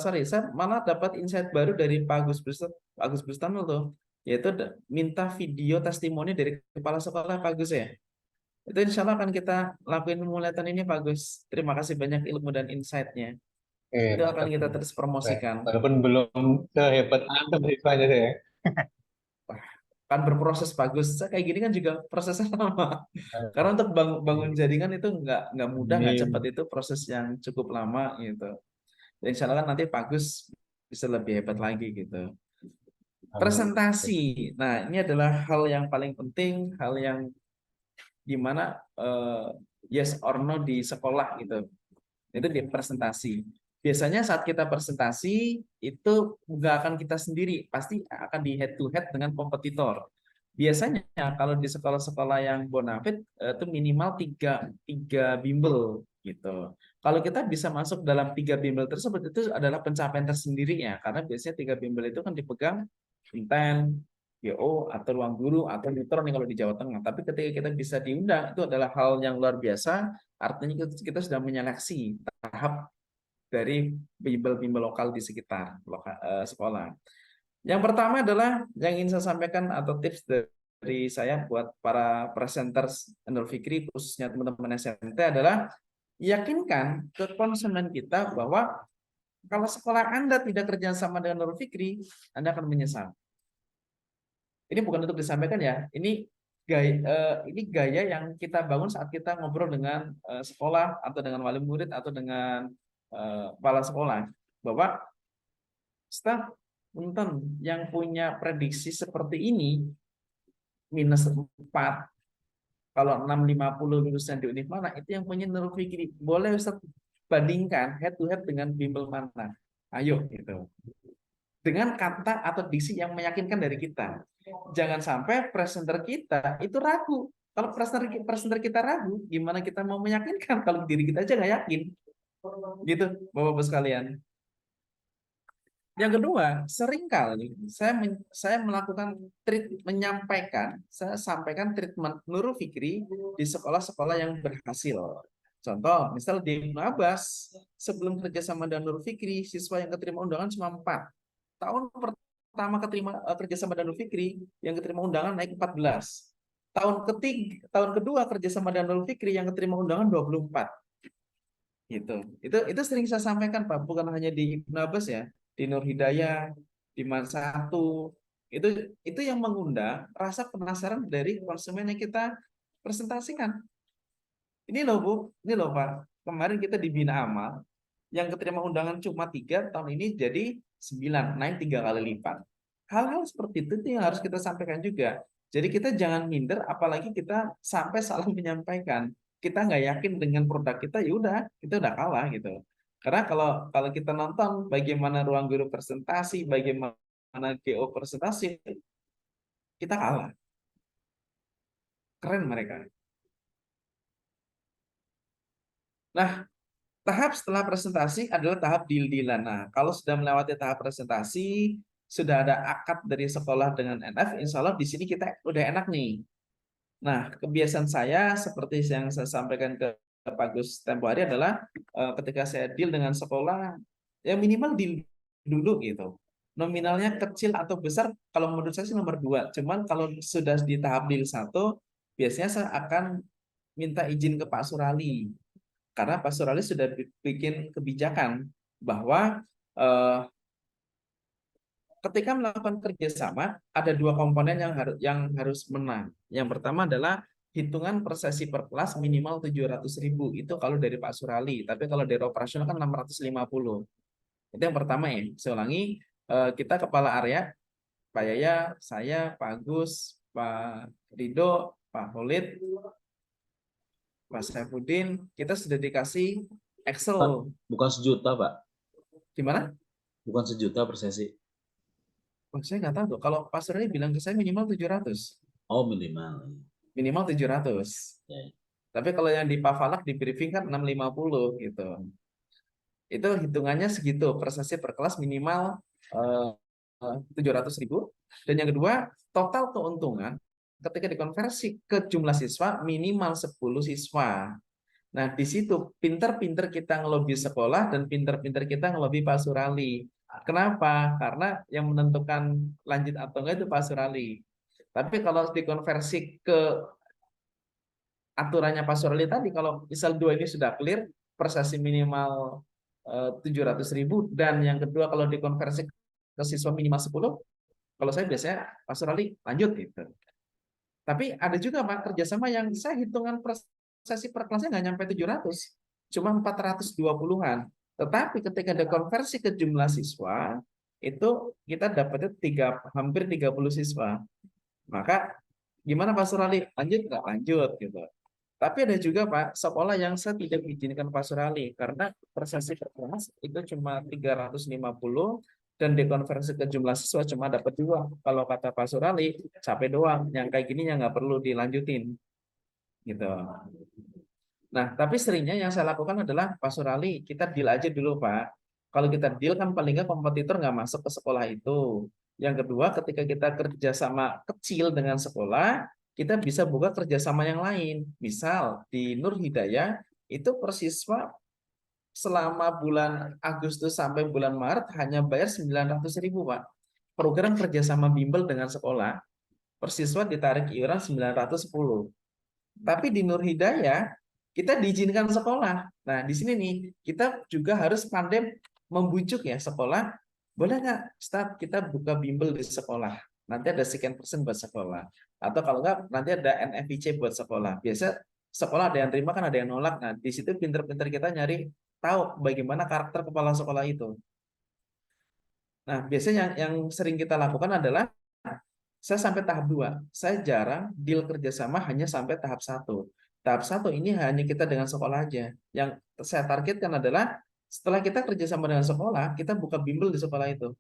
saya malah dapat insight baru dari Pak Agus Bustanul tuh, yaitu minta video testimoni dari kepala sekolah Pak Agus ya. Itu insya Allah akan kita lakuin mulai tahun ini Pak Gus. Terima kasih banyak ilmu dan insight-nya. Itu akan kita terus promosikan. Walaupun belum sehebat Anda siswanya saya. Kan berproses bagus. Saya kayak gini kan juga prosesnya lama. Karena untuk bangun jaringan itu nggak mudah, nggak cepat, itu proses yang cukup lama gitu. Dan insya Allah kan nanti bagus bisa lebih hebat lagi gitu. Presentasi. Nah, ini adalah hal yang paling penting, hal yang gimana yes or no di sekolah gitu. Itu di presentasi. Biasanya saat kita presentasi itu nggak akan kita sendiri, pasti akan di head to head dengan kompetitor. Biasanya kalau di sekolah-sekolah yang bonafit itu minimal tiga bimbel gitu. Kalau kita bisa masuk dalam 3 bimbel tersebut, itu adalah pencapaian tersendiri ya, karena biasanya 3 bimbel itu kan dipegang Inten, GO, atau Ruang Guru, atau Neutron kalau di Jawa Tengah. Tapi ketika kita bisa diundang, itu adalah hal yang luar biasa. Artinya kita sudah menyeleksi tahap dari bimbel-bimbel lokal di sekitar sekolah. Yang pertama adalah yang ingin saya sampaikan atau tips dari saya buat para presenters Nur Fikri, khususnya teman-teman SMT, adalah yakinkan ke konsumen kita bahwa kalau sekolah Anda tidak kerjasama dengan Nur Fikri, Anda akan menyesal. Ini bukan untuk disampaikan ya, ini gaya yang kita bangun saat kita ngobrol dengan sekolah atau dengan wali murid atau dengan kepala sekolah, bahwa staf punten yang punya prediksi seperti ini -4, kalau 650 lulusan di univ mana, itu yang punya Nurul Fikri. Boleh Ustaz bandingkan head to head dengan bimbel mana, ayo gitu, dengan kata atau diksi yang meyakinkan dari kita. Jangan sampai presenter kita itu ragu. Kalau presenter kita ragu, gimana kita mau meyakinkan kalau diri kita aja nggak yakin? Gitu, Bapak-Bapak sekalian. Yang kedua, seringkali saya melakukan menyampaikan, saya sampaikan treatment Nurul Fikri di sekolah-sekolah yang berhasil. Contoh, misal di Ibnu Abbas, sebelum kerja sama dengan Nurul Fikri, siswa yang keterima undangan cuma 4. Tahun pertama kerja sama dengan Nurul Fikri, yang keterima undangan naik 14. Tahun kedua kerja sama dengan Nurul Fikri, yang keterima undangan 24. Gitu. Itu sering saya sampaikan Pak, bukan hanya di Ibnu Abbas ya, di Nur Hidayah, di Man Satu. Itu yang mengundang rasa penasaran dari konsumen yang kita presentasikan. Ini loh Bu, ini loh Pak. Kemarin kita di Bina Amal, yang keterima undangan cuma 3, tahun ini jadi 9, naik 3 kali lipat. Hal-hal seperti itu yang harus kita sampaikan juga. Jadi kita jangan minder, apalagi kita sampai salah menyampaikan. Kita nggak yakin dengan produk kita, ya udah, kita udah kalah gitu. Karena kalau kita nonton bagaimana ruang guru presentasi, bagaimana GO presentasi, kita kalah. Keren mereka. Nah, tahap setelah presentasi adalah tahap deal-dealan. Nah, kalau sudah melewati tahap presentasi, sudah ada akad dari sekolah dengan NF, insya Allah di sini kita udah enak nih. Nah, kebiasaan saya seperti yang saya sampaikan ke Pak Gus tempo hari adalah ketika saya deal dengan sekolah, ya minimal deal dulu gitu. Nominalnya kecil atau besar, kalau menurut saya sih nomor 2. Cuman kalau sudah di tahap deal 1, biasanya saya akan minta izin ke Pak Surali. Karena Pak Surali sudah bikin kebijakan bahwa ketika melakukan kerjasama ada 2 komponen yang harus menang. Yang pertama adalah hitungan per sesi per kelas minimal 700.000 itu kalau dari Pak Surali. Tapi kalau dari operasional kan 650. Itu yang pertama ya. Saya ulangi, kita kepala area, Pak Yaya, saya, Pak Agus, Pak Rido, Pak Holid, Pak Saifuddin, kita sudah dikasih Excel. Bukan sejuta, Pak. Gimana? Bukan sejuta per sesi. Oh, saya nggak tahu tuh. Kalau Pak Surali bilang ke saya minimal 700. Oh, minimal. Minimal 700. Ya. Tapi kalau yang di Pak Falak di briefing kan 650 gitu. Itu hitungannya segitu, per sesi per kelas minimal 700.000. Dan yang kedua, total keuntungan ketika dikonversi ke jumlah siswa minimal 10 siswa. Nah, di situ pinter-pinter kita ngelobi sekolah dan pinter-pinter kita ngelobi Pak Surali. Kenapa? Karena yang menentukan lanjut atau enggak itu Pak Surali. Tapi kalau dikonversi ke aturannya Pak Surali tadi, kalau misal 2 ini sudah clear, per sesi minimal 700.000, dan yang kedua kalau dikonversi ke siswa minimal 10, kalau saya biasanya Pak Surali lanjut gitu. Tapi ada juga Pak kerjasama yang saya hitungan per sesi per kelasnya nggak nyampe 700, cuma 420-an. Tetapi ketika ada konversi ke jumlah siswa, itu kita dapatnya hampir 30 siswa. Maka gimana Pak Surali? Lanjut nggak? Lanjut gitu. Tapi ada juga Pak, sekolah yang saya tidak izinkan Pak Surali karena per sesi per kelas itu cuma 350 dan dikonversi ke jumlah siswa cuma dapat 2. Kalau kata Pak Surali, capek doang. Yang kayak gini yang nggak perlu dilanjutin. Gitu. Nah, tapi seringnya yang saya lakukan adalah, Pak Surali, kita deal aja dulu Pak. Kalau kita deal kan paling nggak kompetitor nggak masuk ke sekolah itu. Yang kedua, ketika kita kerjasama kecil dengan sekolah, kita bisa buka kerjasama yang lain. Misal di Nur Hidayah, itu per siswa selama bulan Agustus sampai bulan Maret hanya bayar 900.000 Pak. Program kerjasama bimbel dengan sekolah, per siswa ditarik iuran 910. Tapi di Nur Hidayah, kita diizinkan sekolah. Nah, di sini nih, kita juga harus pandai membujuk ya sekolah, boleh nggak, Ustaz, kita buka bimbel di sekolah. Nanti ada sekian persen buat sekolah. Atau kalau nggak, nanti ada NFIC buat sekolah. Biasa sekolah ada yang terima kan, ada yang nolak. Nah, di situ pinter-pinter kita nyari tahu bagaimana karakter kepala sekolah itu. Nah, biasanya yang sering kita lakukan adalah saya sampai tahap 2. Saya jarang deal kerjasama hanya sampai tahap 1. Tahap 1 ini hanya kita dengan sekolah aja. Yang saya targetkan adalah setelah kita kerjasama dengan sekolah, kita buka bimbel di sekolah itu.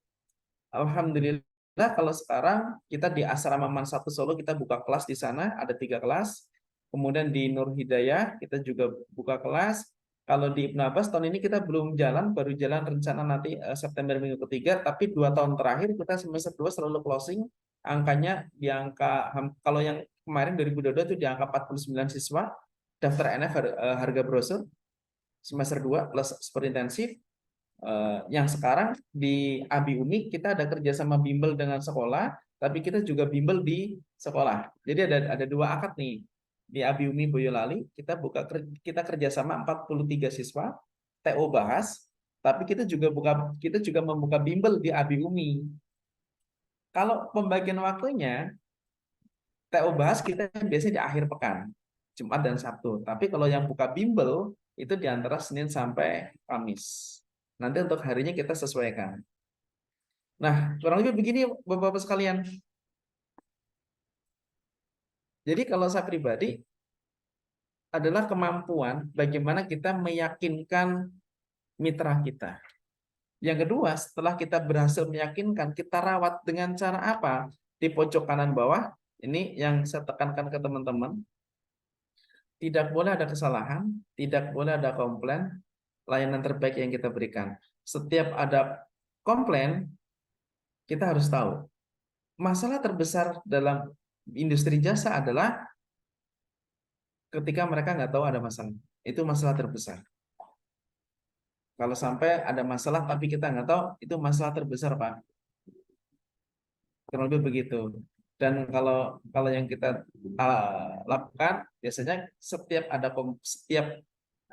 Alhamdulillah kalau sekarang kita di Asrama Man 1 Solo, kita buka kelas di sana, ada 3 kelas. Kemudian di Nur Hidayah, kita juga buka kelas. Kalau di Ibnu Abbas tahun ini kita belum jalan, baru jalan rencana nanti September minggu ketiga, tapi 2 tahun terakhir kita semester 2 selalu closing angkanya di angka, kalau yang kemarin 2022 itu di angka 49 siswa daftar NF harga brosur semester 2 plus super intensif. Yang sekarang di Abi Umi kita ada kerjasama bimbel dengan sekolah, tapi kita juga bimbel di sekolah. Jadi ada 2 akad nih. Di Abi Umi Boyolali kita kerjasama 43 siswa, TO bahas, tapi kita juga membuka bimbel di Abi Umi. Kalau pembagian waktunya, TO bahas kita biasanya di akhir pekan, Jumat dan Sabtu. Tapi kalau yang buka bimbel itu di antara Senin sampai Kamis. Nanti untuk harinya kita sesuaikan. Nah, kurang lebih begini Bapak-Bapak sekalian. Jadi kalau saya pribadi adalah kemampuan bagaimana kita meyakinkan mitra kita. Yang kedua, setelah kita berhasil meyakinkan, kita rawat dengan cara apa? Di pojok kanan bawah, ini yang saya tekankan ke teman-teman. Tidak boleh ada kesalahan, tidak boleh ada komplain, layanan terbaik yang kita berikan. Setiap ada komplain, kita harus tahu. Masalah terbesar dalam industri jasa adalah ketika mereka nggak tahu ada masalah. Itu masalah terbesar. Kalau sampai ada masalah tapi kita nggak tahu, itu masalah terbesar, Pak. Kurang lebih begitu. Dan kalau yang kita lakukan, biasanya setiap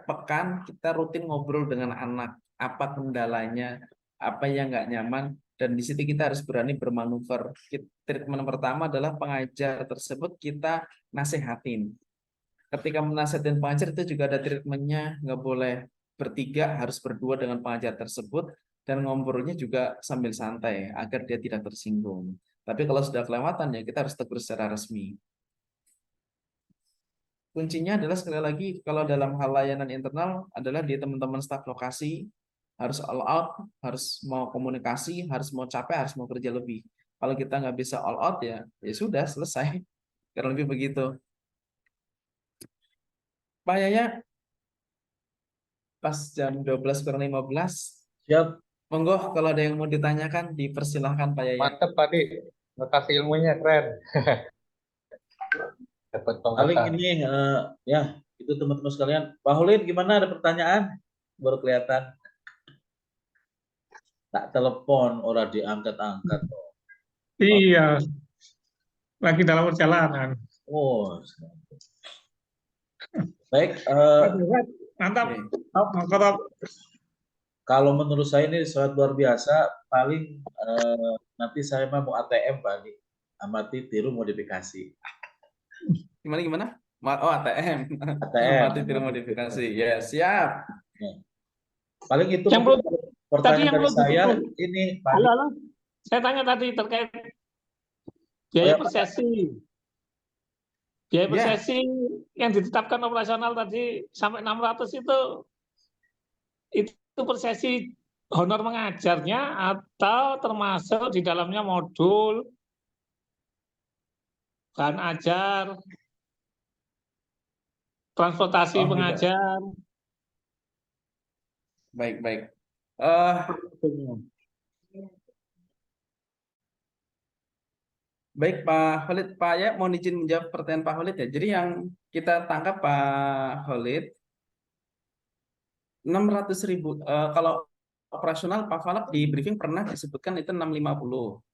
pekan kita rutin ngobrol dengan anak. Apa kendalanya, apa yang nggak nyaman, dan di situ kita harus berani bermanuver. Treatment pertama adalah pengajar tersebut kita nasehatin. Ketika menasihatin pengajar itu juga ada treatmentnya, nggak boleh bertiga, harus berdua dengan pengajar tersebut, dan ngobrolnya juga sambil santai agar dia tidak tersinggung. Tapi kalau sudah kelewatan ya kita harus tegur secara resmi. Kuncinya adalah sekali lagi kalau dalam hal layanan internal adalah di teman-teman staf lokasi harus all out, harus mau komunikasi, harus mau capek, harus mau kerja lebih. Kalau kita nggak bisa all out ya sudah selesai. Kurang lebih begitu. Pak Yaya, pas jam 12 kurang 15, Siap. monggo kalau ada yang mau ditanyakan dipersilahkan Pak Yaya. Mantep Pak Di, makasih ilmunya keren. Dapat Paling pengetahuan. ini ya itu teman-teman sekalian. Pak Hulid gimana, ada pertanyaan? Baru kelihatan. Tak telepon orang diangkat-angkat. Iya, lagi dalam perjalanan. Oh, baik. Mantap. Oke. Mantap. Kalau menurut saya ini sangat luar biasa. Paling nanti saya mau ATM Pak Adi, amati tiru modifikasi. Gimana? Oh, ATM. ATM. Amati tiru modifikasi. Ya, siap. Ya. Paling itu Yang belum tadi pertanyaan yang dari belum saya. disebut. Ini Pak Adi. Halo. Saya tanya tadi terkait biaya persesi. Biaya Ya. persesi yang ditetapkan operasional tadi sampai 600 itu persesi honor mengajarnya atau termasuk di dalamnya modul bahan ajar, transportasi Oh, pengajar. Baik. Baik Pak Khalid, Pak ya mau izin menjawab pertanyaan Pak Khalid ya. Jadi yang kita tangkap Pak Khalid 600.000. Kalau operasional Pak Falak di briefing pernah disebutkan itu 650.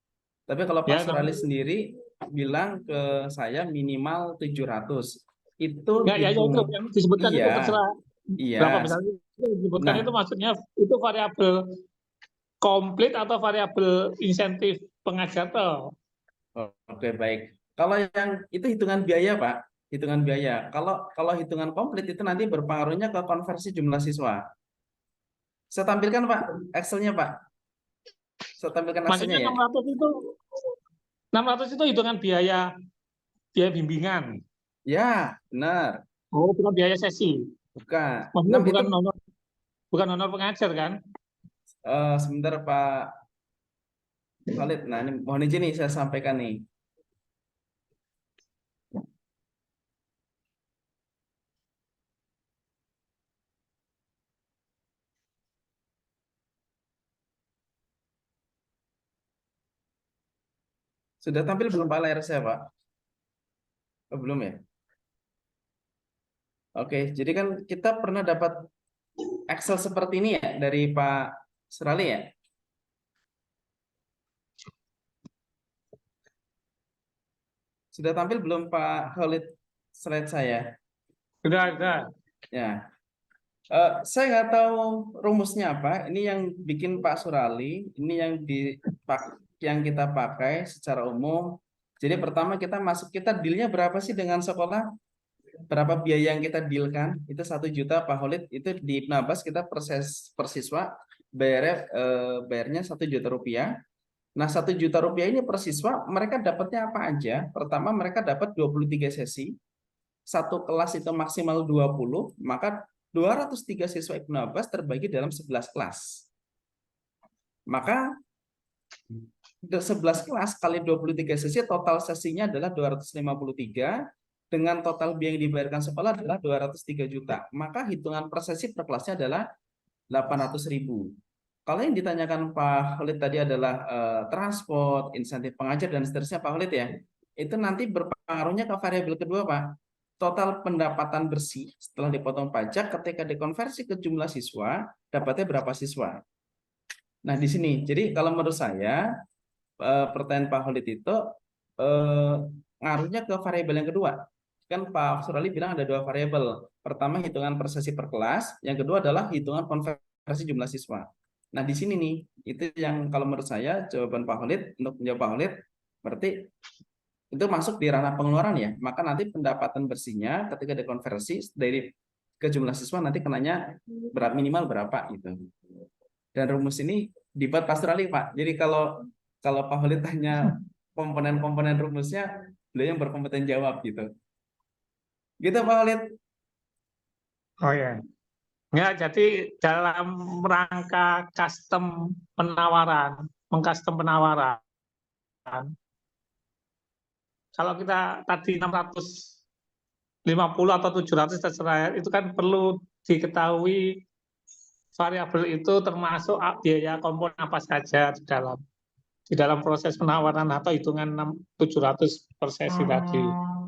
Tapi kalau Pak Ya, Surali sendiri bilang ke saya minimal 700. Itu ya itu hitung. yang disebutkan itu terserah berapa Iya. misalnya disebutkan Nah. itu maksudnya itu variabel komplit atau variabel insentif pengajar toh. Oke, baik. Kalau yang itu hitungan biaya, Pak, hitungan biaya. Kalau hitungan komplit itu nanti berpengaruhnya ke konversi jumlah siswa. Saya tampilkan, Pak, Excel-nya, Pak. Saya tampilkan Maksudnya Excel-nya ya. 600 itu hitungan biaya bimbingan. Ya, benar. Oh, bukan biaya sesi. Bukan. Maksudnya 6 itu bukan honor pengajar kan? sebentar Pak Khalid. Nah, ini mohon izin nih saya sampaikan nih. Sudah tampil belum Pak layar saya, Pak? Oh, belum ya? Oke, jadi kan kita pernah dapat Excel seperti ini ya dari Pak Surali ya? Sudah tampil belum Pak Khalid slide saya? Sudah. Ya, saya nggak tahu rumusnya apa. Ini yang bikin Pak Surali, ini yang kita pakai secara umum. Jadi pertama kita dealnya berapa sih dengan sekolah? Berapa biaya yang kita dealkan? Itu 1 juta Pak Khalid. Itu di Nabas kita per siswa bayarnya 1 juta rupiah. Nah, 1 juta rupiah ini per siswa, mereka dapatnya apa aja? Pertama, mereka dapat 23 sesi, satu kelas itu maksimal 20, maka 203 siswa Ibnu Abbas terbagi dalam 11 kelas. Maka 11 kelas kali 23 sesi, total sesinya adalah 253, dengan total biaya yang dibayarkan sekolah adalah 203 juta. Maka hitungan per sesi per kelasnya adalah 800.000. Kalau yang ditanyakan Pak Khalid tadi adalah transport, insentif pengajar, dan seterusnya Pak Khalid ya, itu nanti berpengaruhnya ke variabel kedua Pak. Total pendapatan bersih setelah dipotong pajak ketika dikonversi ke jumlah siswa, dapatnya berapa siswa. Nah di sini, jadi kalau menurut saya, pertanyaan Pak Khalid itu ngaruhnya ke variabel yang kedua. Kan Pak Surali bilang ada 2 variabel. Pertama hitungan per sesi per kelas, yang kedua adalah hitungan konversi jumlah siswa. Nah, di sini nih, itu yang kalau menurut saya jawaban Pak Khalid, untuk menjawab Pak Khalid, berarti itu masuk di ranah pengeluaran ya. Maka nanti pendapatan bersihnya ketika dikonversi dari ke jumlah siswa nanti kenanya minimal berapa gitu. Dan rumus ini dibuat pastorali Pak. Jadi kalau Pak Khalid tanya komponen-komponen rumusnya, beliau yang berkompeten jawab gitu. Gitu Pak Khalid. Oh ya. Ya, jadi dalam rangka mengcustom penawaran, kalau kita tadi 650 atau 700 terserah, itu kan perlu diketahui variabel itu termasuk biaya komponen apa saja di dalam proses penawaran atau hitungan 700 per sesi tadi.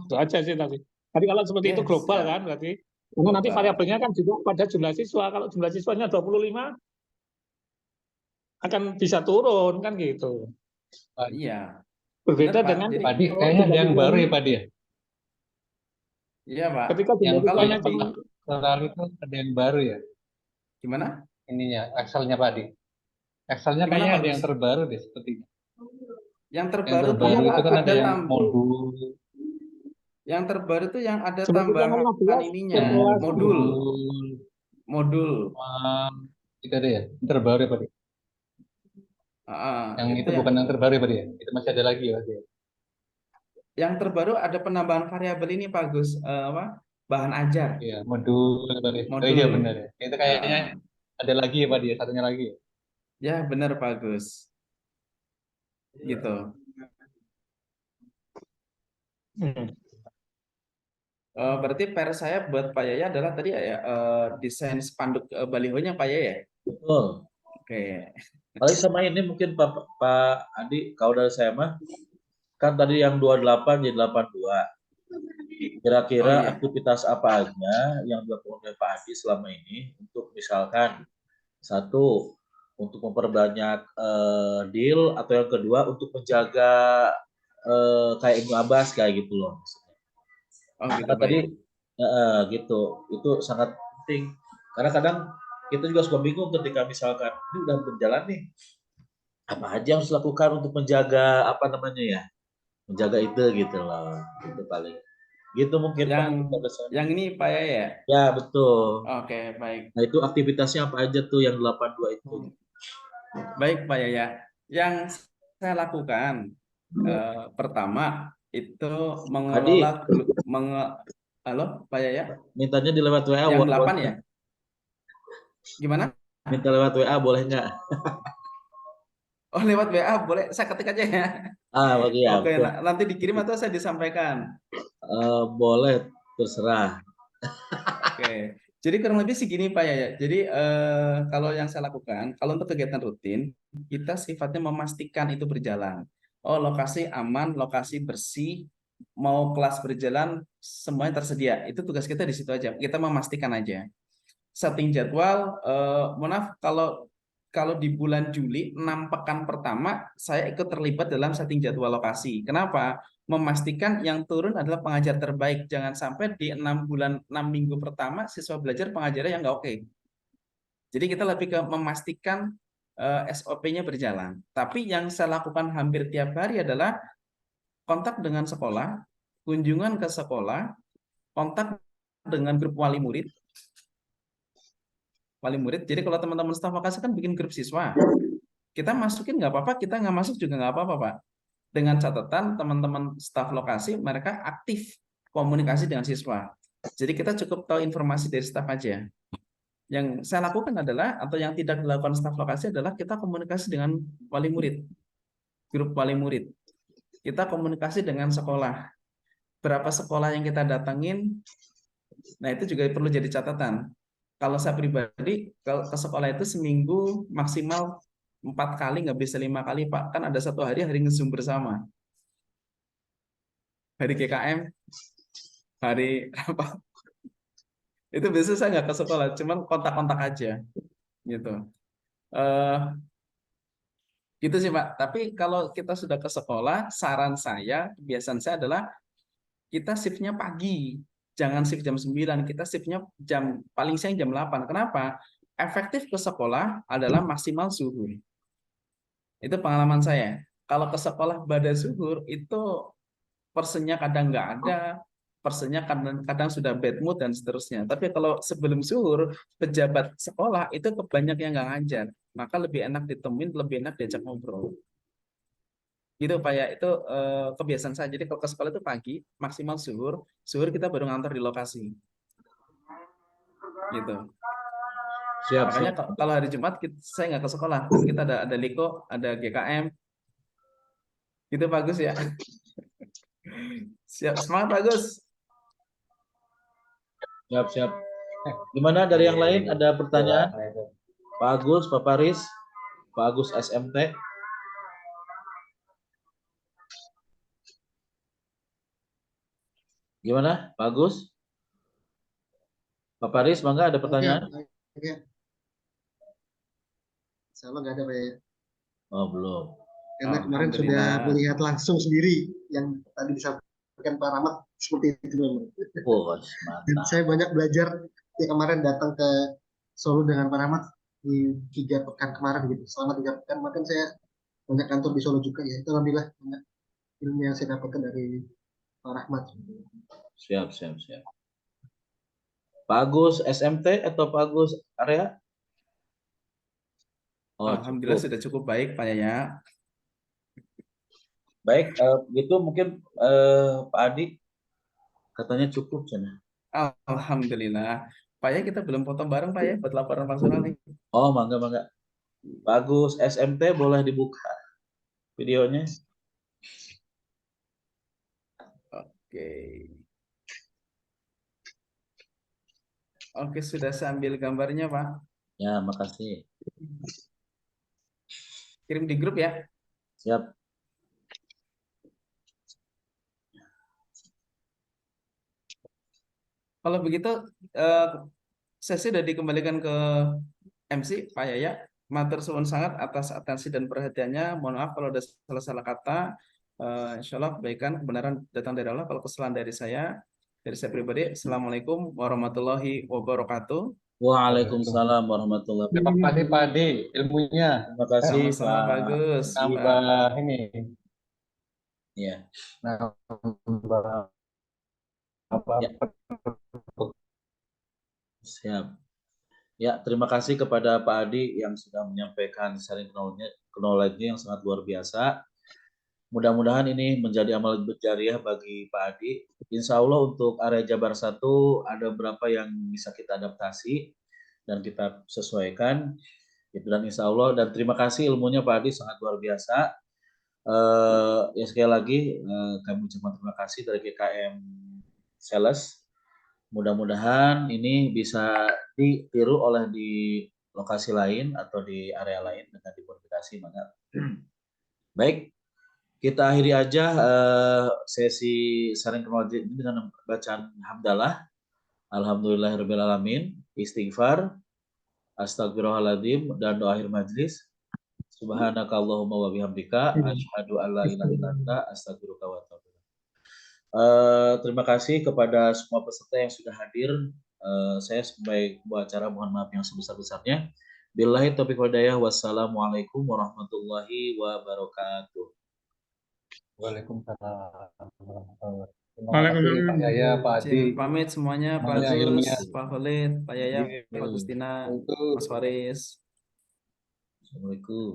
Itu aja sih tadi. Tapi kalau seperti itu global kan berarti. Karena nanti variabelnya kan juga pada jumlah siswa. Kalau jumlah siswanya 25 akan bisa turun kan gitu. Iya. Berbeda Benar, Pak. dengan Jadi, Pak Di, kayaknya ada yang baru ya Pak Di. iya Pak. ketika Yang jumlah siswanya Surali itu ada yang baru ya. Gimana? Ininya, Excel-nya Pak Di. Excel-nya Gimana, kayaknya Pak ada yang Gus? terbaru deh sepertinya. Yang Yang terbaru tuh terbaru yang itu kan ada ada yang modul. yang terbaru tuh yang ada sebenarnya tambahan 15 ininya, setelah modul. Itu ada ya, yang terbaru ya Pak Di. Yang itu bukan yang terbaru ya Pak Di ya. Itu masih ada lagi ya Pak Di. Yang terbaru ada penambahan variabel ini Pak Gus, bahan ajar. Iya, modul Pak Di. Oh Modul. iya benar ya. Itu kayaknya ada lagi ya Pak Di, satunya lagi ya. Ya benar Pak Gus. Gitu. Berarti PR saya buat Pak Yaya adalah tadi ya desain spanduk balihonya Pak Yaya. Betul. Oke. Paling sama ini mungkin Pak Adi, kalau dari saya mah, kan tadi yang 28 jadi 82. Kira-kira aktivitas apa aja yang dilakukan oleh Pak Adi selama ini untuk misalkan satu untuk memperbanyak deal, atau yang kedua untuk menjaga kayak Ibnu Abbas kayak gitu loh. Gitu, Karena tadi gitu, itu sangat penting. Karena kadang kita juga suka bingung ketika misalkan ini udah berjalan nih, apa aja yang harus dilakukan untuk menjaga apa namanya ya, menjaga itu gitu loh, itu paling gitu mungkin yang ini Pak Yaya. Ya betul. Oke, baik. Nah itu aktivitasnya apa aja tuh yang 82 itu? Baik Pak Yaya, yang saya lakukan pertama itu mengelola halo Pak Yaya. Mintanya di lewat WA. Yang 8 ya. Gimana? Minta lewat WA boleh nggak? Oh lewat WA boleh, saya ketik aja ya. Ya. Oke, nanti dikirim atau saya disampaikan? Boleh, terserah. Oke, jadi kurang lebih segini Pak Yaya. Jadi kalau yang saya lakukan, kalau untuk kegiatan rutin, kita sifatnya memastikan itu berjalan. oh lokasi aman, lokasi bersih, mau kelas berjalan semuanya tersedia. Itu tugas kita di situ aja. Kita memastikan aja. Setting jadwal, mohon maaf kalau di bulan Juli 6 pekan pertama saya ikut terlibat dalam setting jadwal lokasi. Kenapa? Memastikan yang turun adalah pengajar terbaik. Jangan sampai di 6 minggu pertama siswa belajar pengajarnya yang nggak oke. Jadi kita lebih ke memastikan SOP-nya berjalan. Tapi yang saya lakukan hampir tiap hari adalah kontak dengan sekolah, kunjungan ke sekolah, kontak dengan grup wali murid. Jadi kalau teman-teman staf lokasi kan bikin grup siswa, kita masukin nggak apa-apa, kita nggak masuk juga nggak apa-apa, Pak. Dengan catatan teman-teman staf lokasi mereka aktif komunikasi dengan siswa. Jadi kita cukup tahu informasi dari staf aja. Yang saya lakukan adalah, atau yang tidak dilakukan staf lokasi adalah kita komunikasi dengan wali murid, grup wali murid. Kita komunikasi dengan sekolah. Berapa sekolah yang kita datengin, nah itu juga perlu jadi catatan. Kalau saya pribadi, kalau ke sekolah itu seminggu maksimal 4 kali, nggak bisa 5 kali, Pak. Kan ada satu hari nge-zoom bersama. Hari GKM, hari apa? Itu biasanya saya nggak ke sekolah, cuman kontak-kontak aja. Gitu. Eh, Gitu sih Pak. Tapi kalau kita sudah ke sekolah, saran saya, kebiasaan saya adalah kita shiftnya pagi. Jangan shift jam 9, kita shiftnya paling siang jam 8. Kenapa? Efektif ke sekolah adalah maksimal zuhur. Itu pengalaman saya. Kalau ke sekolah pada zuhur, itu personnya kadang nggak ada, personnya kadang sudah bad mood dan seterusnya. Tapi kalau sebelum zuhur, pejabat sekolah itu kebanyak yang nggak ngajar. Maka lebih enak ditemuin, lebih enak diajak ngobrol. Gitu Pak ya, itu kebiasaan saya. Jadi kalau ke sekolah itu pagi, maksimal zuhur. Zuhur kita baru ngantor di lokasi. Gitu. Siap, Makanya siap. kalau hari Jumat saya nggak ke sekolah. Kita ada Liko, ada GKM. Gitu bagus ya. Siap, semangat bagus. Siap, siap. Gimana dari yang lain? Ada pertanyaan? Pak Agus, Pak Paris, Pak Agus SMT. Gimana, Pak Agus? Pak Paris, mangga ada pertanyaan? Oke. Insya Allah nggak ada Pak ya. Oh, belum. Karena kemarin sudah melihat langsung sendiri yang tadi disampaikan Pak Rahmat seperti itu memang. Oh, Dan mantap. saya banyak belajar kemarin datang ke Solo dengan Pak Rahmat di 3 pekan kemarin gitu. Selama 3 pekan, bahkan saya banyak kantor di Solo juga ya. Itu alhamdulillah banyak ilmu yang saya dapatkan dari Pak Rahmat. Siap, siap, siap. Pak Agus SMT atau Pak Agus area? Oh, Alhamdulillah cukup. sudah cukup baik Pak Yaya. Baik, gitu mungkin Pak Adi katanya cukup sana. Alhamdulillah. Pak Yaya kita belum foto bareng Pak ya buat laporan pastoral nih. Oh, mangga, mangga. Pak Agus SMT boleh dibuka videonya. Oke. Oke, sudah saya ambil gambarnya Pak. Ya, makasih. Kirim di grup ya. Siap. Kalau begitu sesi sudah dikembalikan ke MC Pak Yaya. Matur suwun sangat atas atensi dan perhatiannya. Mohon maaf kalau ada salah-salah kata. Insya Allah kebaikan, kebenaran datang dari Allah. Kalau kesalahan dari saya pribadi. Assalamualaikum warahmatullahi wabarakatuh. Waalaikumsalam warahmatullahi wabarakatuh. Pak Adi, ilmunya. Terima kasih Sama-sama Pak. bagus. Nambah ini. Ya. Nambah apa? Ya. Siap. Ya, terima kasih kepada Pak Adi yang sudah menyampaikan sharing knowledge-nya yang sangat luar biasa. Mudah-mudahan ini menjadi amal berjariah bagi Pak Adi. Insya Allah untuk area Jabar 1 ada beberapa yang bisa kita adaptasi dan kita sesuaikan. Dan insya Allah, dan terima kasih ilmunya Pak Adi sangat luar biasa. Ya sekali lagi kami ucapkan terima kasih dari GKM Sales. Mudah-mudahan ini bisa ditiru oleh di lokasi lain atau di area lain dengan dimodifikasi. Baik, Kita akhiri aja sesi sharing kronologi ini dengan bacaan hamdalah. Alhamdulillahirabbil alamin, istighfar, astagfirullahaladzim, dan doa akhir majlis. Subhanakallahumma wa bihamdika asyhadu an la ilaha illa anta astaghfiruka wa atubu ilaik. Terima kasih kepada semua peserta yang sudah hadir. Saya sebagai pembawa acara mohon maaf yang sebesar-besarnya. Billahi taufiq wal hidayah. Wassalamualaikum warahmatullahi wabarakatuh. Waalaikumsalam. Terima kasih Waalaikumsalam. Pak Yaya, Pak Adi. Izin pamit semuanya, Pak Semuanya Agus, ilmiah. Pak Khalid, Pak Yaya, Iya. Pak Gustina, Untuk Mas Faris. Assalamualaikum.